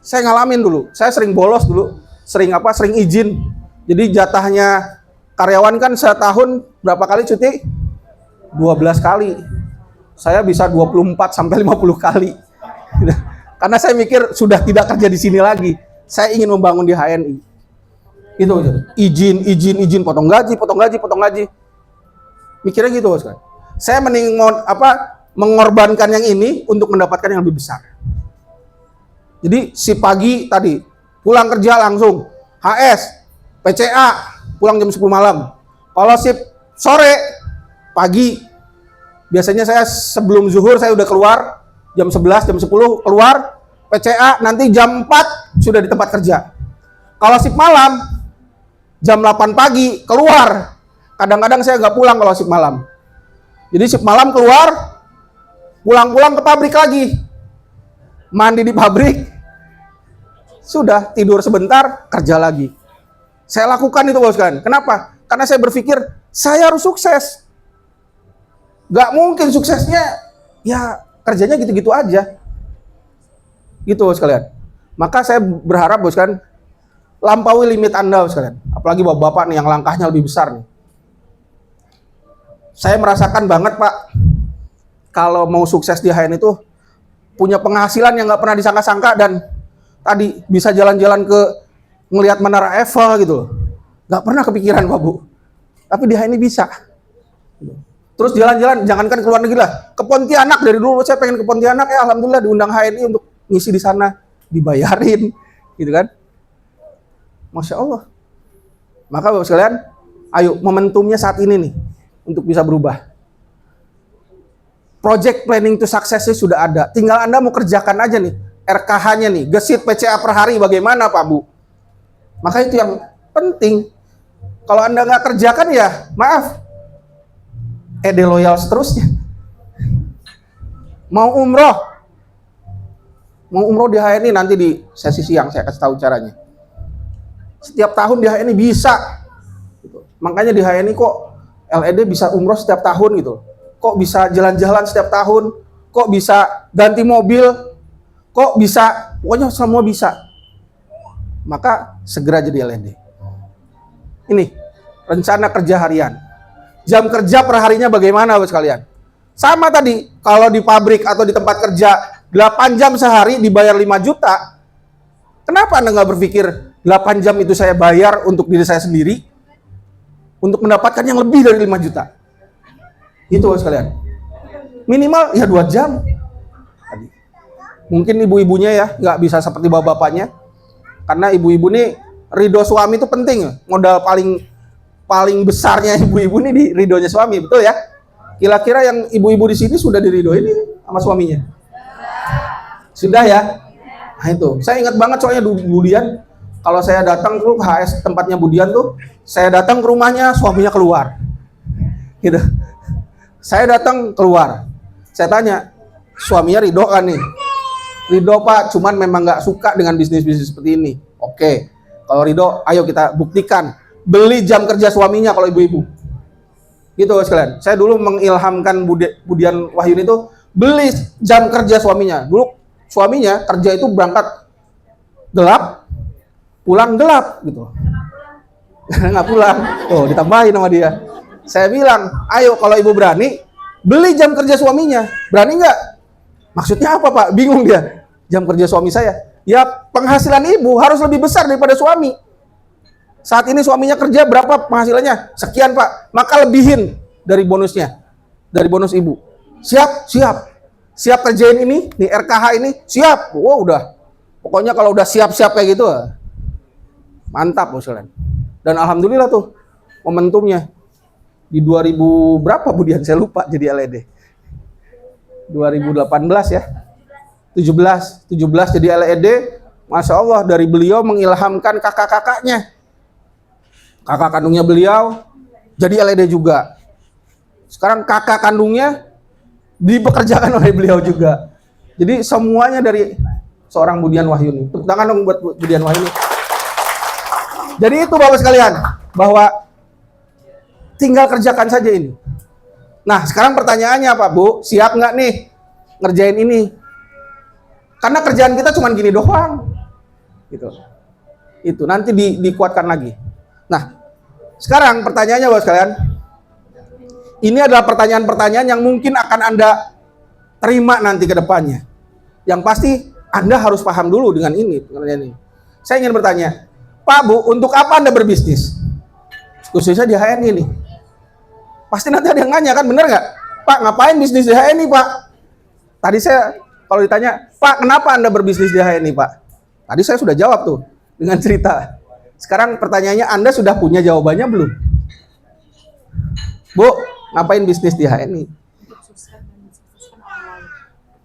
Saya ngalamin dulu. Saya sering bolos dulu. Sering izin. Jadi jatahnya karyawan kan setahun berapa kali cuti? 12 kali. Saya bisa 24 sampai 50 kali. Karena saya mikir sudah tidak kerja di sini lagi. Saya ingin membangun di HNI. Itu izin, potong gaji. Mikirnya gitu, Bos. Saya mending mengorbankan yang ini untuk mendapatkan yang lebih besar. Jadi si pagi tadi pulang kerja langsung HS, PCA, pulang jam 10 malam. Kalau si sore, pagi, biasanya saya sebelum zuhur saya udah keluar, jam 11, jam 10 keluar, PCA, nanti jam 4 sudah di tempat kerja. Kalau shift malam, jam 8 pagi keluar. Kadang-kadang saya nggak pulang kalau shift malam. Jadi shift malam keluar, pulang-pulang ke pabrik lagi. Mandi di pabrik, sudah tidur sebentar, kerja lagi. Saya lakukan itu, Bos kan. Kenapa? Karena saya berpikir, saya harus sukses. Nggak mungkin suksesnya, ya kerjanya gitu-gitu aja. Gitu Bos kalian. Maka saya berharap Bos kan, lampaui limit Anda Bos kalian. Apalagi bapak-bapak nih yang langkahnya lebih besar nih. Saya merasakan banget Pak, kalau mau sukses di HN itu punya penghasilan yang nggak pernah disangka-sangka, dan tadi bisa jalan-jalan ke ngelihat Menara Eiffel gitu loh. Nggak pernah kepikiran Pak Bu. Tapi di HN ini bisa. Terus jalan-jalan, jangankan ke luar negeri lah, ke Pontianak. Dari dulu saya pengen ke Pontianak, ya alhamdulillah diundang HNI untuk ngisi di sana, dibayarin, gitu kan? Masya Allah. Maka Bapak sekalian, ayo momentumnya saat ini nih untuk bisa berubah. Project planning to success sudah ada. Tinggal Anda mau kerjakan aja nih, RKH-nya nih, gesit PCA per hari bagaimana Pak Bu? Maka itu yang penting. Kalau Anda nggak kerjakan ya, maaf, deloyal seterusnya. Mau umroh di HNI nanti di sesi siang saya kasih tahu caranya. Setiap tahun di HNI bisa. Gitu. Makanya di HNI kok LED bisa umroh setiap tahun gitu. Kok bisa jalan-jalan setiap tahun. Kok bisa ganti mobil. Kok bisa, pokoknya semua bisa. Maka segera jadi LED. Ini rencana kerja harian. Jam kerja per harinya bagaimana Bos kalian? Sama tadi, kalau di pabrik atau di tempat kerja 8 jam sehari dibayar 5 juta. Kenapa Anda nggak berpikir 8 jam itu saya bayar untuk diri saya sendiri untuk mendapatkan yang lebih dari 5 juta? Itu Bos kalian. Minimal ya 2 jam. Mungkin ibu-ibunya ya nggak bisa seperti bapak-bapaknya. Karena ibu-ibu nih ridho suami itu penting. Modal paling besarnya ibu-ibu nih di ridhonya suami, betul ya? Kira-kira yang ibu-ibu di sini sudah diridhoin sama suaminya? Sudah ya? Nah itu, saya ingat banget soalnya Budian, kalau saya datang ke HS tempatnya Budian tuh, saya datang ke rumahnya, suaminya keluar. Gitu. Saya datang keluar, saya tanya, suaminya ridho kan nih? Ridho Pak, cuman memang nggak suka dengan bisnis-bisnis seperti ini. Oke, kalau ridho, ayo kita buktikan. Beli jam kerja suaminya kalau ibu-ibu. Gitu sekalian. Saya dulu mengilhamkan Budian Wahyuni itu beli jam kerja suaminya. Dulu suaminya kerja itu berangkat gelap, pulang gelap gitu. Nggak pulang. Tuh, ditambahin sama dia. Saya bilang, ayo kalau ibu berani, beli jam kerja suaminya. Berani nggak? Maksudnya apa Pak? Bingung dia. Jam kerja suami saya. Ya penghasilan ibu harus lebih besar daripada suami. Saat ini suaminya kerja berapa penghasilannya? Sekian Pak. Maka lebihin dari bonusnya. Dari bonus ibu. Siap? Siap. Siap kerjain ini, nih RKH ini, siap. Wow udah. Pokoknya kalau udah siap-siap kayak gitu, mantap bos kalian. Dan alhamdulillah tuh momentumnya di 2000 berapa Budian saya lupa jadi LED. 2018 ya. 17 jadi LED. Masya Allah dari beliau mengilhamkan kakak-kakaknya. Kakak kandungnya beliau jadi LED juga. Sekarang kakak kandungnya dipekerjakan oleh beliau juga. Jadi semuanya dari seorang Budian Wahyuni. Tepuk tangan dong buat Budian Wahyuni. Jadi itu Bapak sekalian, bahwa tinggal kerjakan saja ini. Nah sekarang pertanyaannya Pak Bu, siap nggak nih ngerjain ini? Karena kerjaan kita cuma gini doang. Gitu. Itu nanti dikuatkan lagi. Nah sekarang pertanyaannya Bapak sekalian, ini adalah pertanyaan-pertanyaan yang mungkin akan Anda terima nanti ke depannya. Yang pasti Anda harus paham dulu dengan ini. Saya ingin bertanya, Pak Bu, untuk apa Anda berbisnis? Khususnya di HNI ini. Pasti nanti ada yang nanya kan, bener nggak? Pak, ngapain bisnis di HNI Pak? Tadi saya kalau ditanya, Pak, kenapa Anda berbisnis di HNI Pak? Tadi saya sudah jawab tuh dengan cerita. Sekarang pertanyaannya, Anda sudah punya jawabannya belum? Bu, ngapain bisnis di HNI?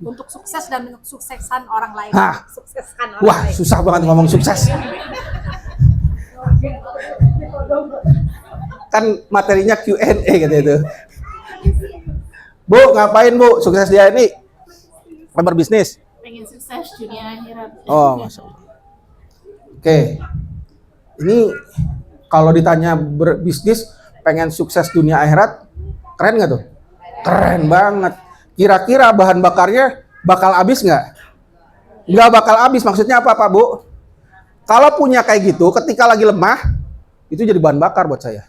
Untuk sukses dan mensukseskan orang lain. Sukseskan orang lain. Susah banget ngomong sukses. Kan materinya Q&A gitu itu. Bu, ngapain Bu? Sukses di HNI? Berbisnis? Pengen sukses dunia akhirat. Oh, Masya Allah. Oke. Ini kalau ditanya berbisnis, pengen sukses dunia akhirat, keren nggak tuh? Keren banget. Kira-kira bahan bakarnya bakal habis nggak? Nggak bakal habis. Maksudnya apa Pak Bu? Kalau punya kayak gitu, ketika lagi lemah, itu jadi bahan bakar buat saya.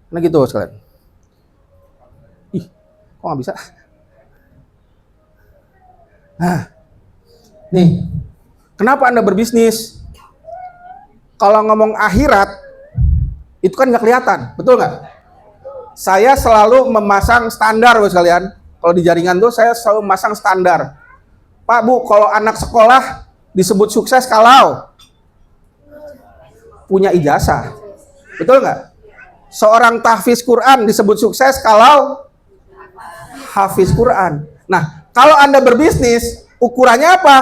Nah gitu sekalian. Ih, kok nggak bisa? Nah, nih, kenapa Anda berbisnis? Kalau ngomong akhirat, itu kan nggak kelihatan, betul nggak? Saya selalu memasang standar buat sekalian. Kalau di jaringan tuh saya selalu memasang standar. Pak Bu, kalau anak sekolah disebut sukses kalau punya ijazah, betul nggak? Seorang tahfiz Quran disebut sukses kalau hafiz Quran. Nah, kalau Anda berbisnis, ukurannya apa?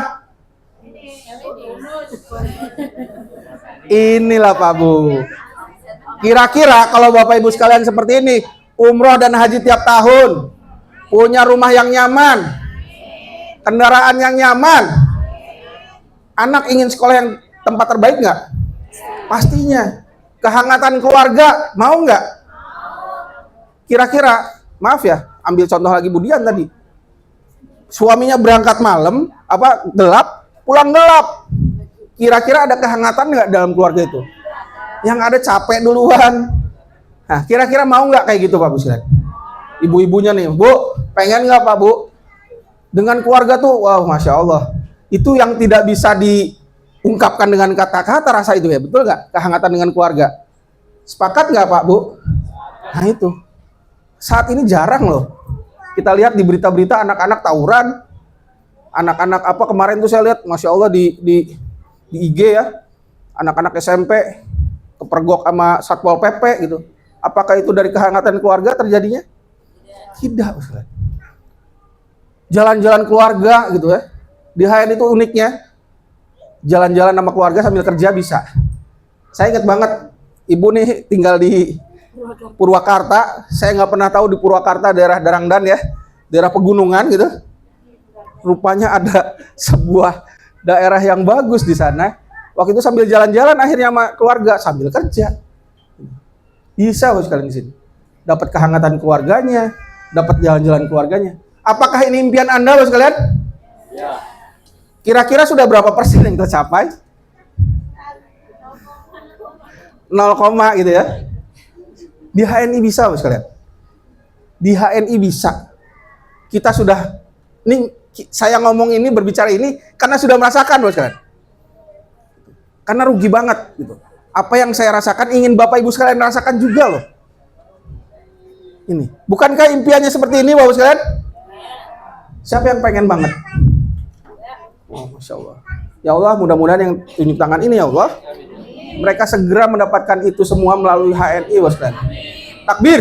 Inilah Pak Bu. Kira-kira kalau Bapak Ibu sekalian seperti ini, umroh dan haji tiap tahun, punya rumah yang nyaman, kendaraan yang nyaman, anak ingin sekolah yang tempat terbaik nggak? Pastinya. Kehangatan keluarga, mau nggak? Kira-kira, maaf ya, ambil contoh lagi Budian tadi. Suaminya berangkat malam, gelap, pulang gelap. Kira-kira ada kehangatan nggak dalam keluarga itu? Yang ada capek duluan. Nah, kira-kira mau nggak kayak gitu Pak Bu sekalian? Ibu-ibunya nih, Bu, pengen nggak Pak Bu? Dengan keluarga tuh, wow, Masya Allah. Itu yang tidak bisa diungkapkan dengan kata-kata rasa itu ya, betul nggak? Kehangatan dengan keluarga. Sepakat nggak Pak Bu? Nah itu. Saat ini jarang loh. Kita lihat di berita-berita anak-anak tawuran. Anak-anak kemarin tuh saya lihat, Masya Allah di IG ya. Anak-anak SMP kepergok sama Satpol PP gitu. Apakah itu dari kehangatan keluarga terjadinya? Tidak, Ustaz. Jalan-jalan keluarga gitu ya. Di HN itu uniknya jalan-jalan sama keluarga sambil kerja bisa. Saya ingat banget, Ibu nih tinggal di Purwakarta. Saya nggak pernah tahu di Purwakarta daerah Darangdan ya, daerah pegunungan gitu. Rupanya ada sebuah daerah yang bagus di sana. Waktu itu sambil jalan-jalan akhirnya sama keluarga sambil kerja. Bisa Bos sekalian di sini. Dapat kehangatan keluarganya, dapat jalan-jalan keluarganya. Apakah ini impian Anda Bos sekalian? Ya. Kira-kira sudah berapa persen yang tercapai? 0, gitu ya. Di HNI bisa Bos sekalian. Di HNI bisa. Kita sudah, ini saya ngomong ini, berbicara ini karena sudah merasakan Bos sekalian. Karena rugi banget gitu. Apa yang saya rasakan ingin Bapak Ibu sekalian rasakan juga loh. Ini, bukankah impiannya seperti ini Bapak sekalian? Siapa yang pengen banget? Oh, Masya Allah. Ya Allah, mudah-mudahan yang tunjuk tangan ini ya Allah, mereka segera mendapatkan itu semua melalui HNI Bapak sekalian. Takbir.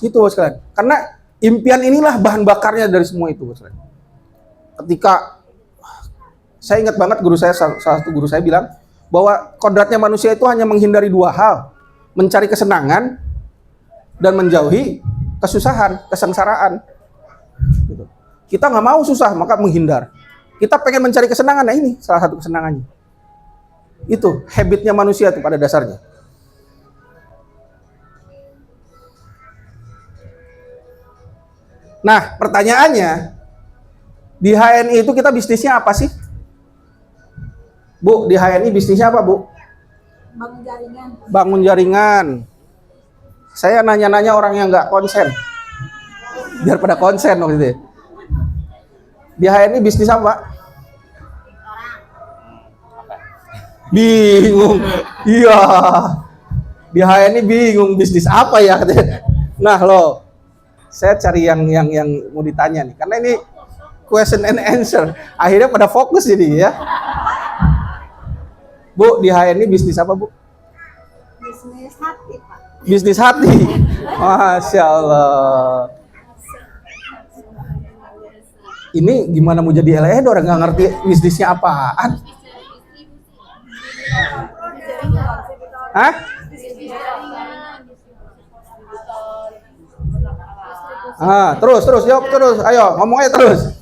Gitu Bapak sekalian. Karena impian inilah bahan bakarnya dari semua itu Bapak sekalian. Ketika saya ingat banget guru saya, salah satu guru saya bilang bahwa kodratnya manusia itu hanya menghindari 2 hal, mencari kesenangan dan menjauhi kesusahan, kesengsaraan. Gitu. Kita nggak mau susah, maka menghindar. Kita pengen mencari kesenangan, nah ini salah satu kesenangannya. Itu habitnya manusia itu pada dasarnya. Nah, pertanyaannya, di HNI itu kita bisnisnya apa sih? Bu, di HNI bisnisnya apa, Bu? Bangun jaringan. Bangun jaringan. Saya nanya-nanya orang yang nggak konsen. Biar pada konsen waktu itu. Di HNI bisnis apa? Bingung. Iya. Di HNI bingung bisnis apa ya katanya. Nah, loh. Saya cari yang mau ditanya nih. Karena ini question and answer. Akhirnya pada fokus jadi ya. Bu, di HNI bisnis apa, Bu? Bisnis hati, Pak. Bisnis hati. Masya Allah. Ini gimana mau jadi eledo, orang nggak ngerti bisnisnya apaan? Hah? Terus jawab terus. Ayo, ngomong aja terus.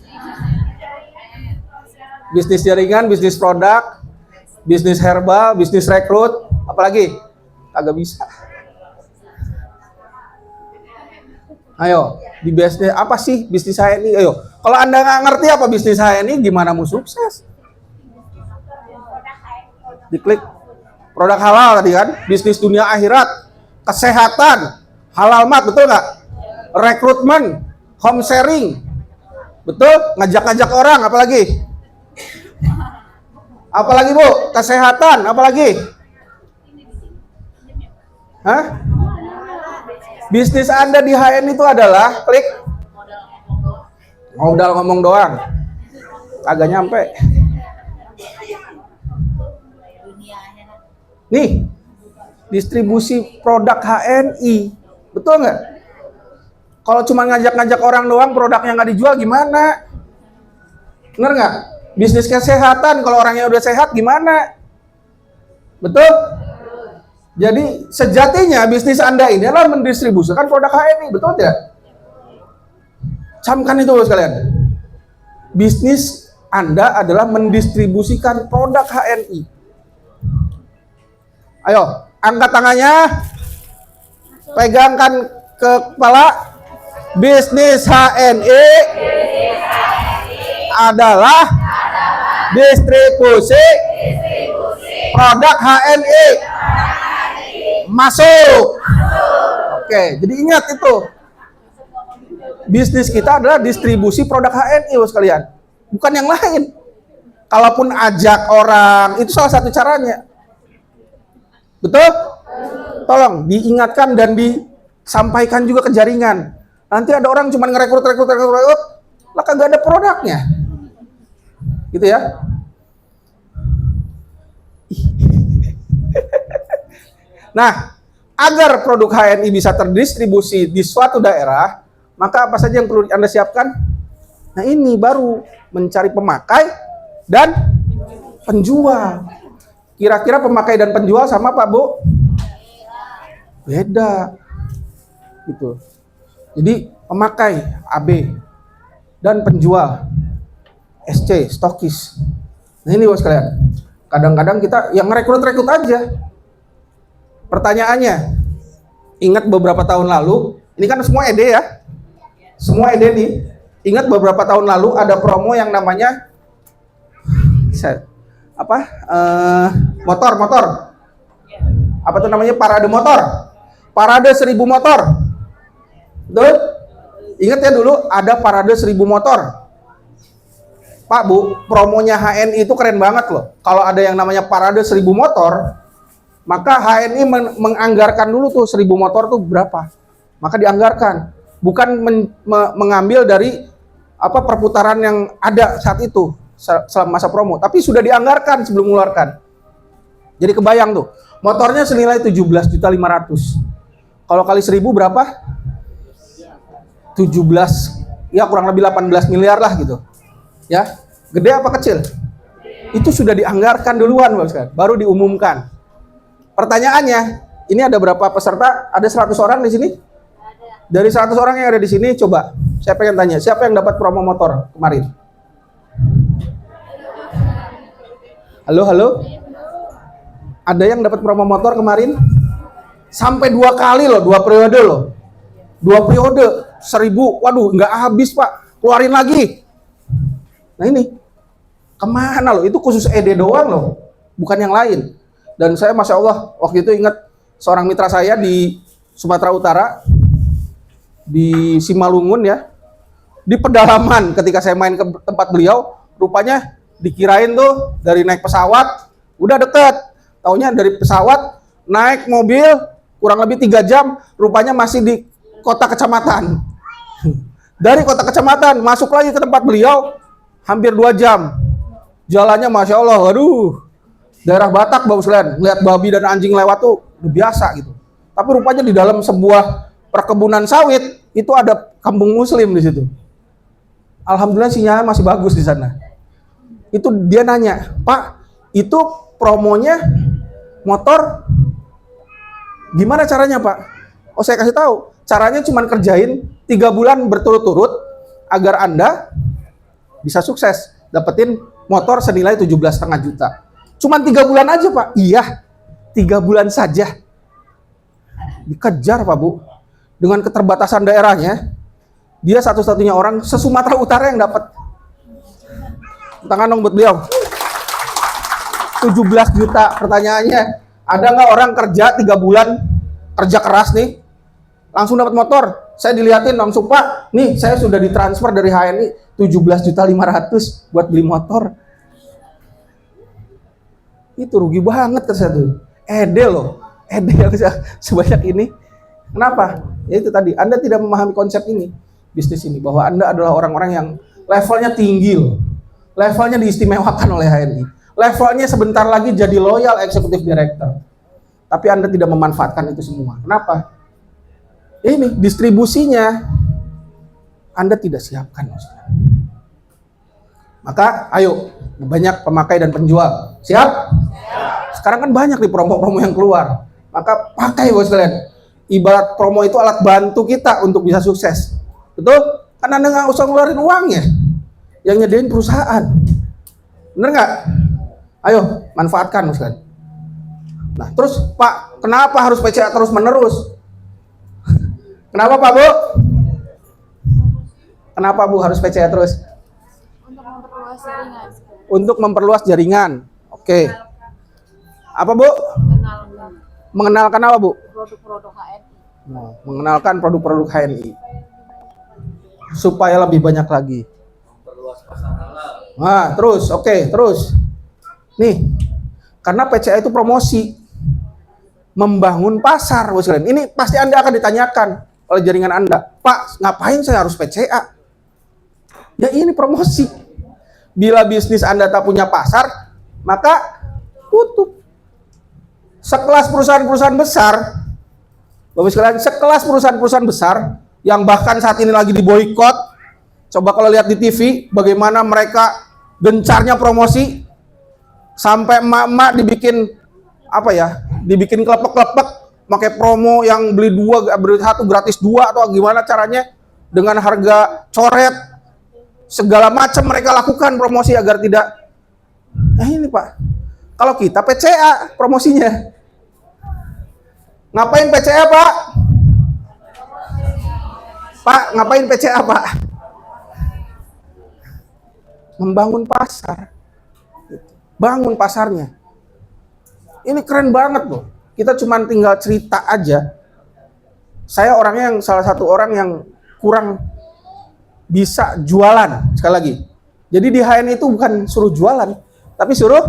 Bisnis jaringan, bisnis produk, bisnis herbal, bisnis rekrut, apalagi? Kagak bisa. Ayo, di bisnis apa sih bisnis saya ini? Ayo, kalau Anda nggak ngerti apa bisnis saya ini, gimana mau sukses? Diklik produk halal tadi kan, bisnis dunia akhirat, kesehatan, halal mat, betul nggak? Rekrutmen, home sharing, betul? Ngajak-ngajak orang, apalagi? Apalagi Bu? Kesehatan, apalagi? Hah? Bisnis Anda di HN itu adalah klik modal ngomong doang. Agak nyampe. Nih, distribusi produk HNI. Betul nggak? Kalau cuma ngajak-ngajak orang doang, produknya nggak dijual gimana? Bener nggak? Bisnis kesehatan, kalau orangnya udah sehat gimana? Betul? Jadi sejatinya bisnis Anda ini adalah mendistribusikan produk HNI, betul tidak? Camkan itu sekalian. Bisnis Anda adalah mendistribusikan produk HNI. Ayo, angkat tangannya. Pegangkan ke kepala. Bisnis HNI adalah distribusi produk HNI. Masuk. Oke, jadi ingat itu. Bisnis kita adalah distribusi produk HNI, sekalian. Bukan yang lain. Kalaupun ajak orang, itu salah satu caranya. Betul? Tolong diingatkan dan disampaikan juga ke jaringan. Nanti ada orang cuma ngerekrut, lah kagak ada produknya. Gitu ya. Nah, agar produk HNI bisa terdistribusi di suatu daerah, maka apa saja yang perlu Anda siapkan? Nah, ini baru mencari pemakai dan penjual. Kira-kira pemakai dan penjual sama Pak Bu? Beda. Gitu. Jadi pemakai AB dan penjual SC, stokis. Nah, ini Bos sekalian. Kadang-kadang kita yang rekrut-rekrut aja. Pertanyaannya, ingat beberapa tahun lalu, ini kan semua ED ya, semua ED nih. Ingat beberapa tahun lalu ada promo yang namanya motor apa tuh namanya, parade motor. Parade 1000 motor. Betul? Ingat ya dulu ada parade 1000 motor. Pak Bu, promonya HNI itu keren banget loh. Kalau ada yang namanya parade 1000 motor, maka HNI menganggarkan dulu tuh 1000 motor tuh berapa. Maka dianggarkan. Bukan mengambil dari apa perputaran yang ada saat itu selama masa promo, tapi sudah dianggarkan sebelum mengeluarkan. Jadi kebayang tuh, motornya senilai 17.500.000. Kalau kali 1000 berapa? 17, ya kurang lebih 18 miliar lah gitu. Ya, gede apa kecil? Itu sudah dianggarkan duluan, baru diumumkan. Pertanyaannya, ini ada berapa peserta? Ada 100 orang di sini? Dari 100 orang yang ada di sini, coba saya pengen tanya, siapa yang dapat promo motor kemarin? Halo, halo? Ada yang dapat promo motor kemarin? Sampai 2 kali loh, 2 periode loh. 2 periode, 1000, waduh nggak habis Pak, keluarin lagi. Nah ini, kemana loh? Itu khusus ED doang loh, bukan yang lain. Dan saya Masya Allah, waktu itu ingat seorang mitra saya di Sumatera Utara, di Simalungun ya, di pedalaman ketika saya main ke tempat beliau, rupanya dikirain tuh dari naik pesawat, udah deket. Taunya dari pesawat, naik mobil, kurang lebih 3 jam, rupanya masih di kota kecamatan. Dari kota kecamatan, masuk lagi ke tempat beliau, hampir 2 jam. Jalannya Masya Allah, aduh, daerah Batak Bapak sekalian, lihat babi dan anjing lewat tuh udah biasa gitu. Tapi rupanya di dalam sebuah perkebunan sawit itu ada kampung muslim di situ. Alhamdulillah sinyalnya masih bagus di sana. Itu dia nanya, Pak, itu promonya motor gimana caranya Pak? Oh saya kasih tahu, caranya cuma kerjain 3 bulan berturut-turut agar Anda bisa sukses dapetin motor senilai 17,5 juta. Cuman 3 bulan aja Pak. Iya, 3 bulan saja. Dikejar Pak Bu. Dengan keterbatasan daerahnya, dia satu-satunya orang se-Sumatera Utara yang dapat. Tangan dong buat beliau. 17 juta. Pertanyaannya, ada nggak orang kerja 3 bulan, kerja keras nih, langsung dapat motor? Saya dilihatin langsung, Pak, nih saya sudah ditransfer dari HNI 17.500.000 buat beli motor. Itu rugi banget ke saya tuh. Ede loh, ede sebanyak ini. Kenapa? Ya itu tadi, Anda tidak memahami konsep ini, bisnis ini, bahwa Anda adalah orang-orang yang levelnya tinggi loh. Levelnya diistimewakan oleh HNI. Levelnya sebentar lagi jadi loyal executive director. Tapi Anda tidak memanfaatkan itu semua. Kenapa? Ini distribusinya Anda tidak siapkan. Maka ayo, banyak pemakai dan penjual. Siap? Sekarang kan banyak nih promo-promo yang keluar. Maka pakai bos kalian. Ibarat promo itu alat bantu kita untuk bisa sukses. Betul? Kan Anda nggak usah ngeluarin uangnya. Yang nyediain perusahaan. Bener nggak? Ayo, manfaatkan bos kalian. Nah, terus Pak, kenapa harus PCA terus menerus? Kenapa Pak Bu? Kenapa Bu harus PCA terus? Untuk memperluas jaringan. Untuk memperluas jaringan. Oke. Apa Bu? Mengenalkan apa Bu? Produk-produk HNI. Nah, mengenalkan produk-produk HNI. Supaya lebih banyak lagi. Nah, terus, oke, terus. Nih, karena PCA itu promosi. Membangun pasar, bos kalian. Ini pasti Anda akan ditanyakan oleh jaringan Anda. Pak, ngapain saya harus PCA? Ya ini promosi. Bila bisnis Anda tak punya pasar, maka tutup. Sekelas perusahaan-perusahaan besar, Bapak sekalian, sekelas perusahaan-perusahaan besar yang bahkan saat ini lagi diboikot. Coba kalau lihat di TV, bagaimana mereka gencarnya promosi, sampai emak-emak dibikin apa ya? Dibikin klepek-klepek, pakai promo yang beli 2 beli 1 gratis 2 atau gimana caranya dengan harga coret. Segala macam mereka lakukan promosi agar tidak. Ini Pak, kalau kita PCA promosinya. Ngapain PCA Pak? Pak, ngapain PCA Pak? Membangun pasar. Bangun pasarnya. Ini keren banget loh. kita cuma tinggal cerita aja. Saya orangnya yang salah satu orang yang kurang bisa jualan, sekali lagi. Jadi di HN itu bukan suruh jualan, tapi suruh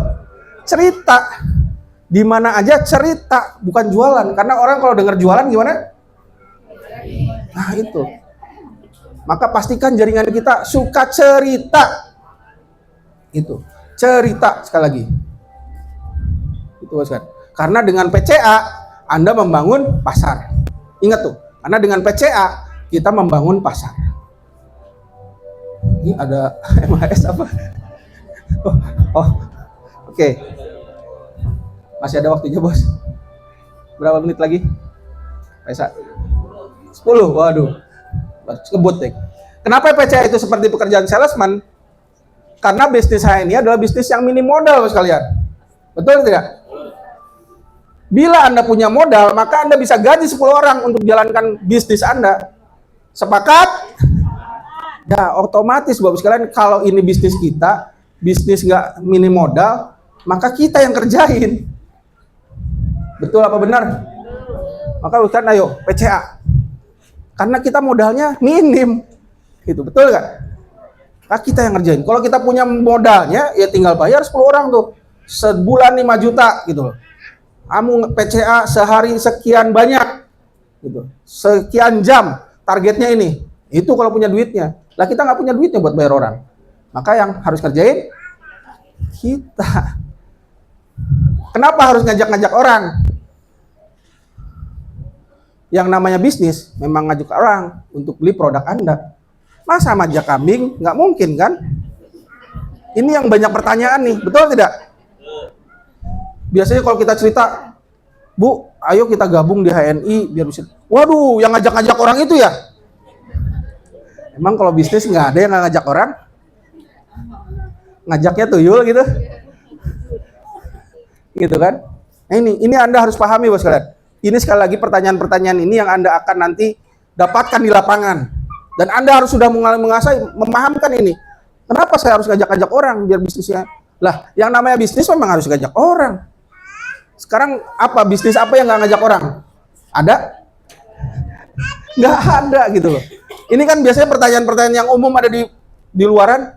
cerita. Di mana aja cerita, bukan jualan. Karena orang kalau dengar jualan gimana? Nah itu. Maka pastikan jaringan kita suka cerita. Itu. Cerita, sekali lagi. Itu kan. Karena dengan PCA Anda membangun pasar. Ingat tuh, karena dengan PCA kita membangun pasar. Ini ada MHS apa? Oke. Masih ada waktunya, Bos. Berapa menit lagi? Pesa. 10. Waduh. Kebut deh. Kenapa PCA itu seperti pekerjaan salesman? Karena bisnis saya ini adalah bisnis yang minim modal, Bos sekalian. Betul tidak? Bila Anda punya modal, maka Anda bisa gaji 10 orang untuk jalankan bisnis Anda. Sepakat? Ya, otomatis Bapak sekalian, kalau ini bisnis kita, bisnis nggak minim modal, maka kita yang kerjain. Betul apa benar? Maka bukan ayo PCA. Karena kita modalnya minim. Gitu, betul nggak? Nah, kita yang ngerjain. Kalau kita punya modalnya, ya tinggal bayar 10 orang tuh. Sebulan 5 juta gitu loh. Kamu PCA sehari sekian banyak gitu. Sekian jam targetnya ini. Itu kalau punya duitnya. Lah kita nggak punya duitnya buat bayar orang. Maka yang harus kerjain kita. Kenapa harus ngajak-ngajak orang? Yang namanya bisnis memang ngajak orang untuk beli produk Anda. Masa ngajak kambing? Nggak mungkin kan? Ini yang banyak pertanyaan nih, betul tidak? Biasanya kalau kita cerita, Bu, ayo kita gabung di HNI biar bisa. Waduh, yang ngajak-ngajak orang itu ya? Emang kalau bisnis nggak ada yang ngajak orang? Ngajaknya tuyul gitu? Gitu kan? Nah, ini Anda harus pahami, Bos sekalian. Ini sekali lagi pertanyaan-pertanyaan ini yang Anda akan nanti dapatkan di lapangan. Dan Anda harus sudah menguasai, memahamkan ini. Kenapa saya harus ngajak-ngajak orang biar bisnisnya? Lah, yang namanya bisnis memang harus ngajak orang. Sekarang apa bisnis apa yang nggak ngajak orang? Ada? Nggak ada gitu loh. Ini kan biasanya pertanyaan-pertanyaan yang umum ada di luaran.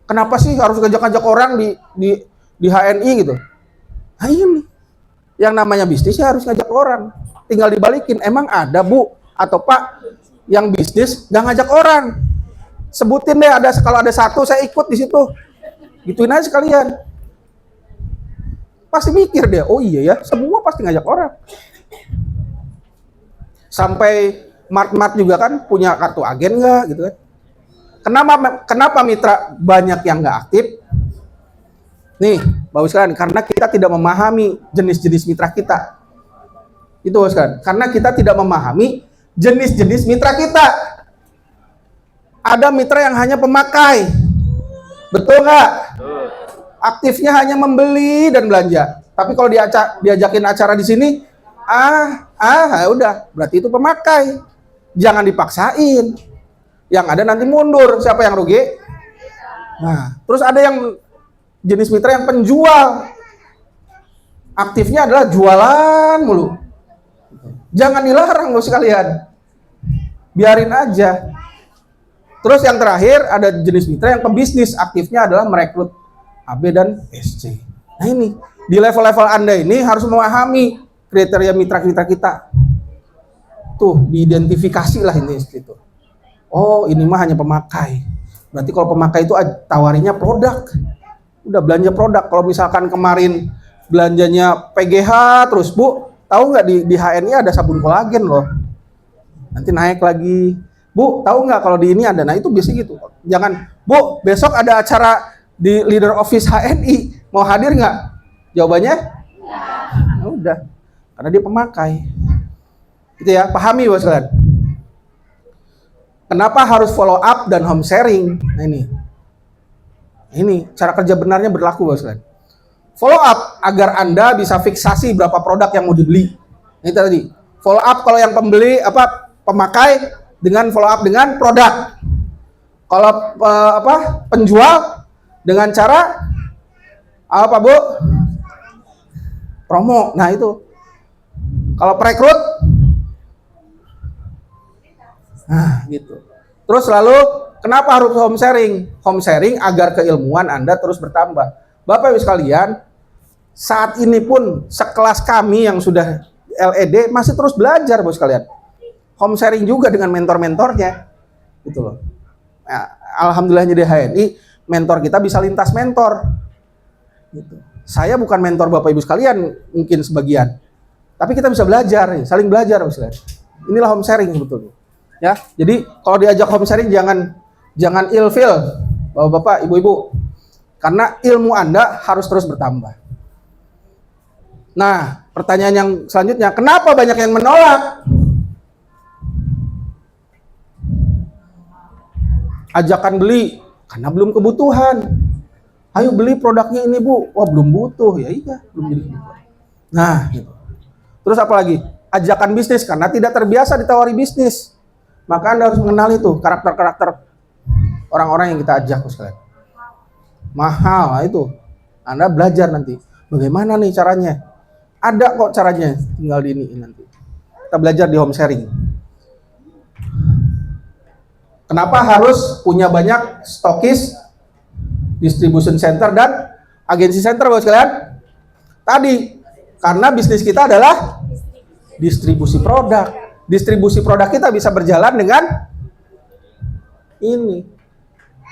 Kenapa sih harus ngajak-ngajak orang di HNI gitu? Nah ini, yang namanya bisnis ya harus ngajak orang. Tinggal dibalikin, emang ada Bu atau Pak yang bisnis nggak ngajak orang? Sebutin deh, kalau ada satu saya ikut di situ. Gituin aja sekalian. Pasti mikir dia, oh iya ya, semua pasti ngajak orang. Sampai Mart juga kan punya kartu agen nggak gitu kan? Kenapa mitra banyak yang nggak aktif? Nih, Bapak sekalian, karena kita tidak memahami jenis-jenis mitra kita. Itu Bapak sekalian, karena kita tidak memahami jenis-jenis mitra kita. Ada mitra yang hanya pemakai, betul nggak? Aktifnya hanya membeli dan belanja. Tapi kalau diajakin acara di sini, ya udah, berarti itu pemakai. Jangan dipaksain. Yang ada nanti mundur. Siapa yang rugi? Nah, terus ada yang jenis mitra yang penjual. Aktifnya adalah jualan mulu. Jangan dilarang loh sekalian. Biarin aja. Terus yang terakhir ada jenis mitra yang pebisnis. Aktifnya adalah merekrut AB dan SC. Nah ini, di level-level Anda ini harus memahami kriteria mitra-mitra kita. Tuh, diidentifikasi lah ini itu. Oh, ini mah hanya pemakai. Berarti kalau pemakai itu tawarinya produk. Udah belanja produk. Kalau misalkan kemarin belanjanya PGH terus, Bu, tahu nggak di HNI ada sabun kolagen loh. Nanti naik lagi. Bu, tahu nggak kalau di ini ada? Nah itu biasanya gitu. Jangan, Bu, besok ada acara di leader office HNI, mau hadir nggak? Jawabannya? Ya udah, karena dia pemakai. Itu ya, pahami Bos sekalian. Kenapa harus follow up dan home sharing? Nah ini cara kerja benarnya berlaku Bos sekalian. Follow up agar Anda bisa fiksasi berapa produk yang mau dibeli. Ini tadi. Follow up kalau yang pemakai dengan follow up dengan produk. Kalau penjual dengan cara apa Bu? promo. Nah itu. Kalau perekrut, nah gitu. Terus lalu kenapa harus home sharing? Home sharing agar keilmuan Anda terus bertambah. Bapak Ibu sekalian, saat ini pun sekelas kami yang sudah LED masih terus belajar, Bos sekalian. Home sharing juga dengan mentor-mentornya. Gitu loh. Nah, alhamdulillahnya di HNI, mentor kita bisa lintas mentor. Gitu. Saya bukan mentor Bapak Ibu sekalian, mungkin sebagian. Tapi kita bisa belajar, saling belajar, Bos sekalian. Inilah home sharing sebetulnya. Ya, jadi kalau diajak home sharing jangan ilfil, Bapak-bapak, Ibu-ibu. Karena ilmu Anda harus terus bertambah. Nah, pertanyaan yang selanjutnya, kenapa banyak yang menolak? Ajakan beli, karena belum kebutuhan. Ayo beli produknya ini, Bu. Wah, belum butuh. Ya iya, belum jadi kebutuhan. Nah, gitu. Terus apa lagi? Ajakan bisnis, karena tidak terbiasa ditawari bisnis. Maka Anda harus mengenal itu, karakter-karakter orang-orang yang kita ajak, sekalian. Mahal, itu. Anda belajar nanti. Bagaimana nih caranya? Ada kok caranya, tinggal di ini nanti. Kita belajar di home sharing. Kenapa harus punya banyak stokis, distribution center, dan agensi center, Bapak sekalian? Tadi, karena bisnis kita adalah distribusi produk. Distribusi produk kita bisa berjalan dengan ini.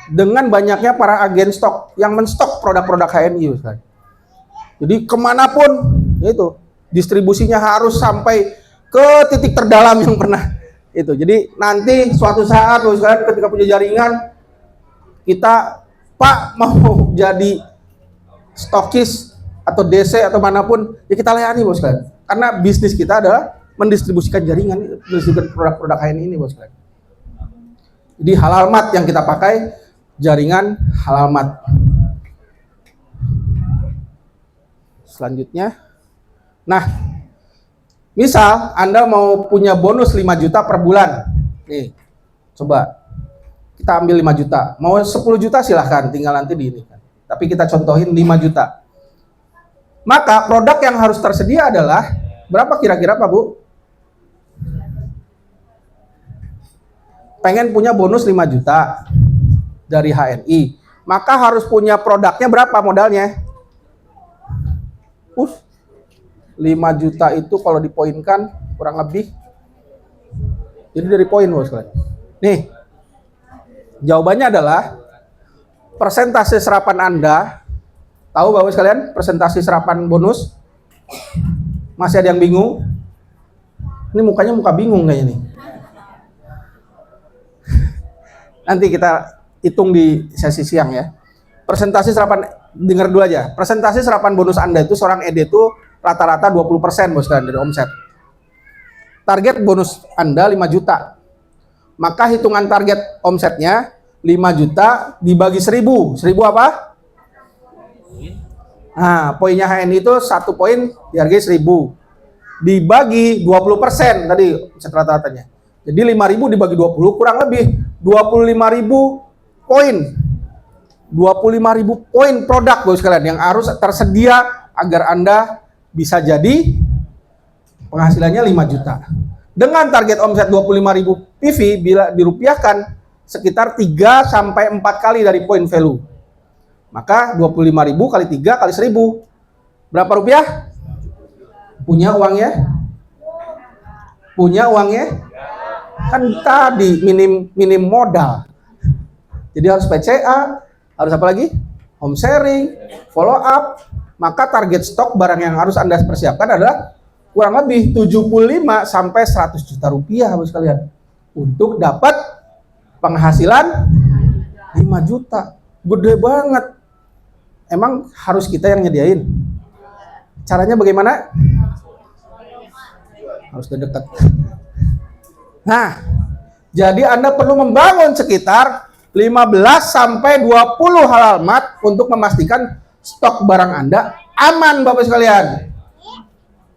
Dengan banyaknya para agen stok yang menstok produk-produk HNI. Kan? Jadi kemanapun, itu distribusinya harus sampai ke titik terdalam yang pernah itu. Jadi nanti suatu saat, kan, ketika punya jaringan, kita Pak mau jadi stokis atau DC atau manapun, ya kita layani, Bos kan. Karena bisnis kita adalah mendistribusikan jaringan, mendistribusikan produk-produk HNI ini, Bos kan. Jadi halal mat yang kita pakai, jaringan halal mat. Selanjutnya, nah, misal Anda mau punya bonus 5 juta per bulan. Nih, coba kita ambil 5 juta. Mau 10 juta silahkan, tinggal nanti di ini. Tapi kita contohin 5 juta. Maka produk yang harus tersedia adalah berapa kira-kira, Pak Bu? Pengen punya bonus 5 juta dari HNI. Maka harus punya produknya berapa modalnya? 5 juta itu kalau dipoinkan kurang lebih. Jadi dari poin, Bos kalian. Nih. Jawabannya adalah persentase serapan Anda. Tahu Bapak sekalian, persentase serapan bonus? Masih ada yang bingung? Ini mukanya muka bingung kayaknya nih. Nanti kita hitung di sesi siang ya. Persentase serapan, dengar dulu aja. Persentase serapan bonus Anda itu seorang ED itu rata-rata 20%, Bos sekalian, dari omset. Target bonus Anda 5 juta. Maka hitungan target omsetnya 5 juta dibagi 1000. 1000 apa? Nah, poinnya HNI itu 1 poin dihargai 1000. Dibagi 20% tadi omset rata-ratanya. Jadi 5.000 dibagi 20 kurang lebih 25.000 poin. 25.000 poin produk, Bapak sekalian, yang harus tersedia agar Anda bisa jadi penghasilannya 5 juta. Dengan target omset 25.000 PV bila dirupiahkan sekitar 3 sampai 4 kali dari poin value. Maka 25.000 kali 3 kali 1.000. Berapa rupiah? Punya uangnya? Punya uangnya? Kan tadi minim modal. Jadi harus PCA, harus apa lagi? Home sharing, follow up. Maka target stok barang yang harus Anda persiapkan adalah kurang lebih 75 sampai 100 juta rupiah, Bapak sekalian. Untuk dapat penghasilan 5 juta. Gede banget. Emang harus kita yang nyediain? Caranya bagaimana? Harus dekat. Nah, jadi Anda perlu membangun sekitar 15 sampai 20 halal mat untuk memastikan stok barang Anda aman, Bapak sekalian.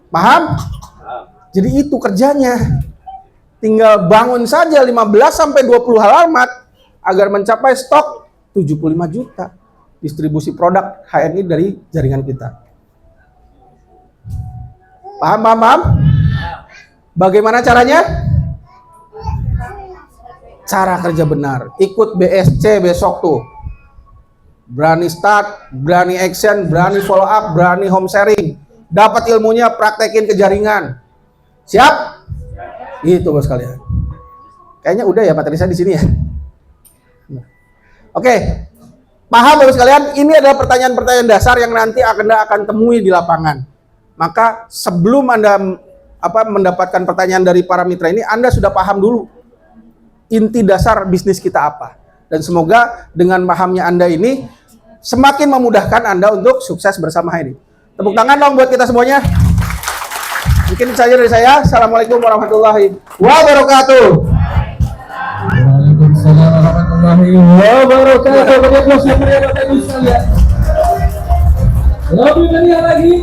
Paham? Jadi itu kerjanya. Tinggal bangun saja 15 sampai 20 halal mat agar mencapai stok 75 juta distribusi produk HNI dari jaringan kita. Paham, paham, paham? Bagaimana caranya? Cara kerja benar. Ikut BSC besok tuh. Berani start, berani action, berani follow up, berani home sharing. Dapat ilmunya, praktekin ke jaringan. Siap? Itu bos kalian. Kayaknya udah ya materi saya di sini ya. Oke. Paham bos kalian? Ini adalah pertanyaan-pertanyaan dasar yang nanti Anda akan temui di lapangan. Maka sebelum Anda mendapatkan pertanyaan dari para mitra ini, Anda sudah paham dulu inti dasar bisnis kita apa. Dan semoga dengan pahamnya Anda ini semakin memudahkan Anda untuk sukses bersama ini. Tepuk tangan dong buat kita semuanya. Mungkin saja dari saya. Assalamualaikum warahmatullahi wabarakatuh. Waalaikumsalam warahmatullahi wabarakatuh. Bapak Ibu sekalian. Lebih meriah lagi.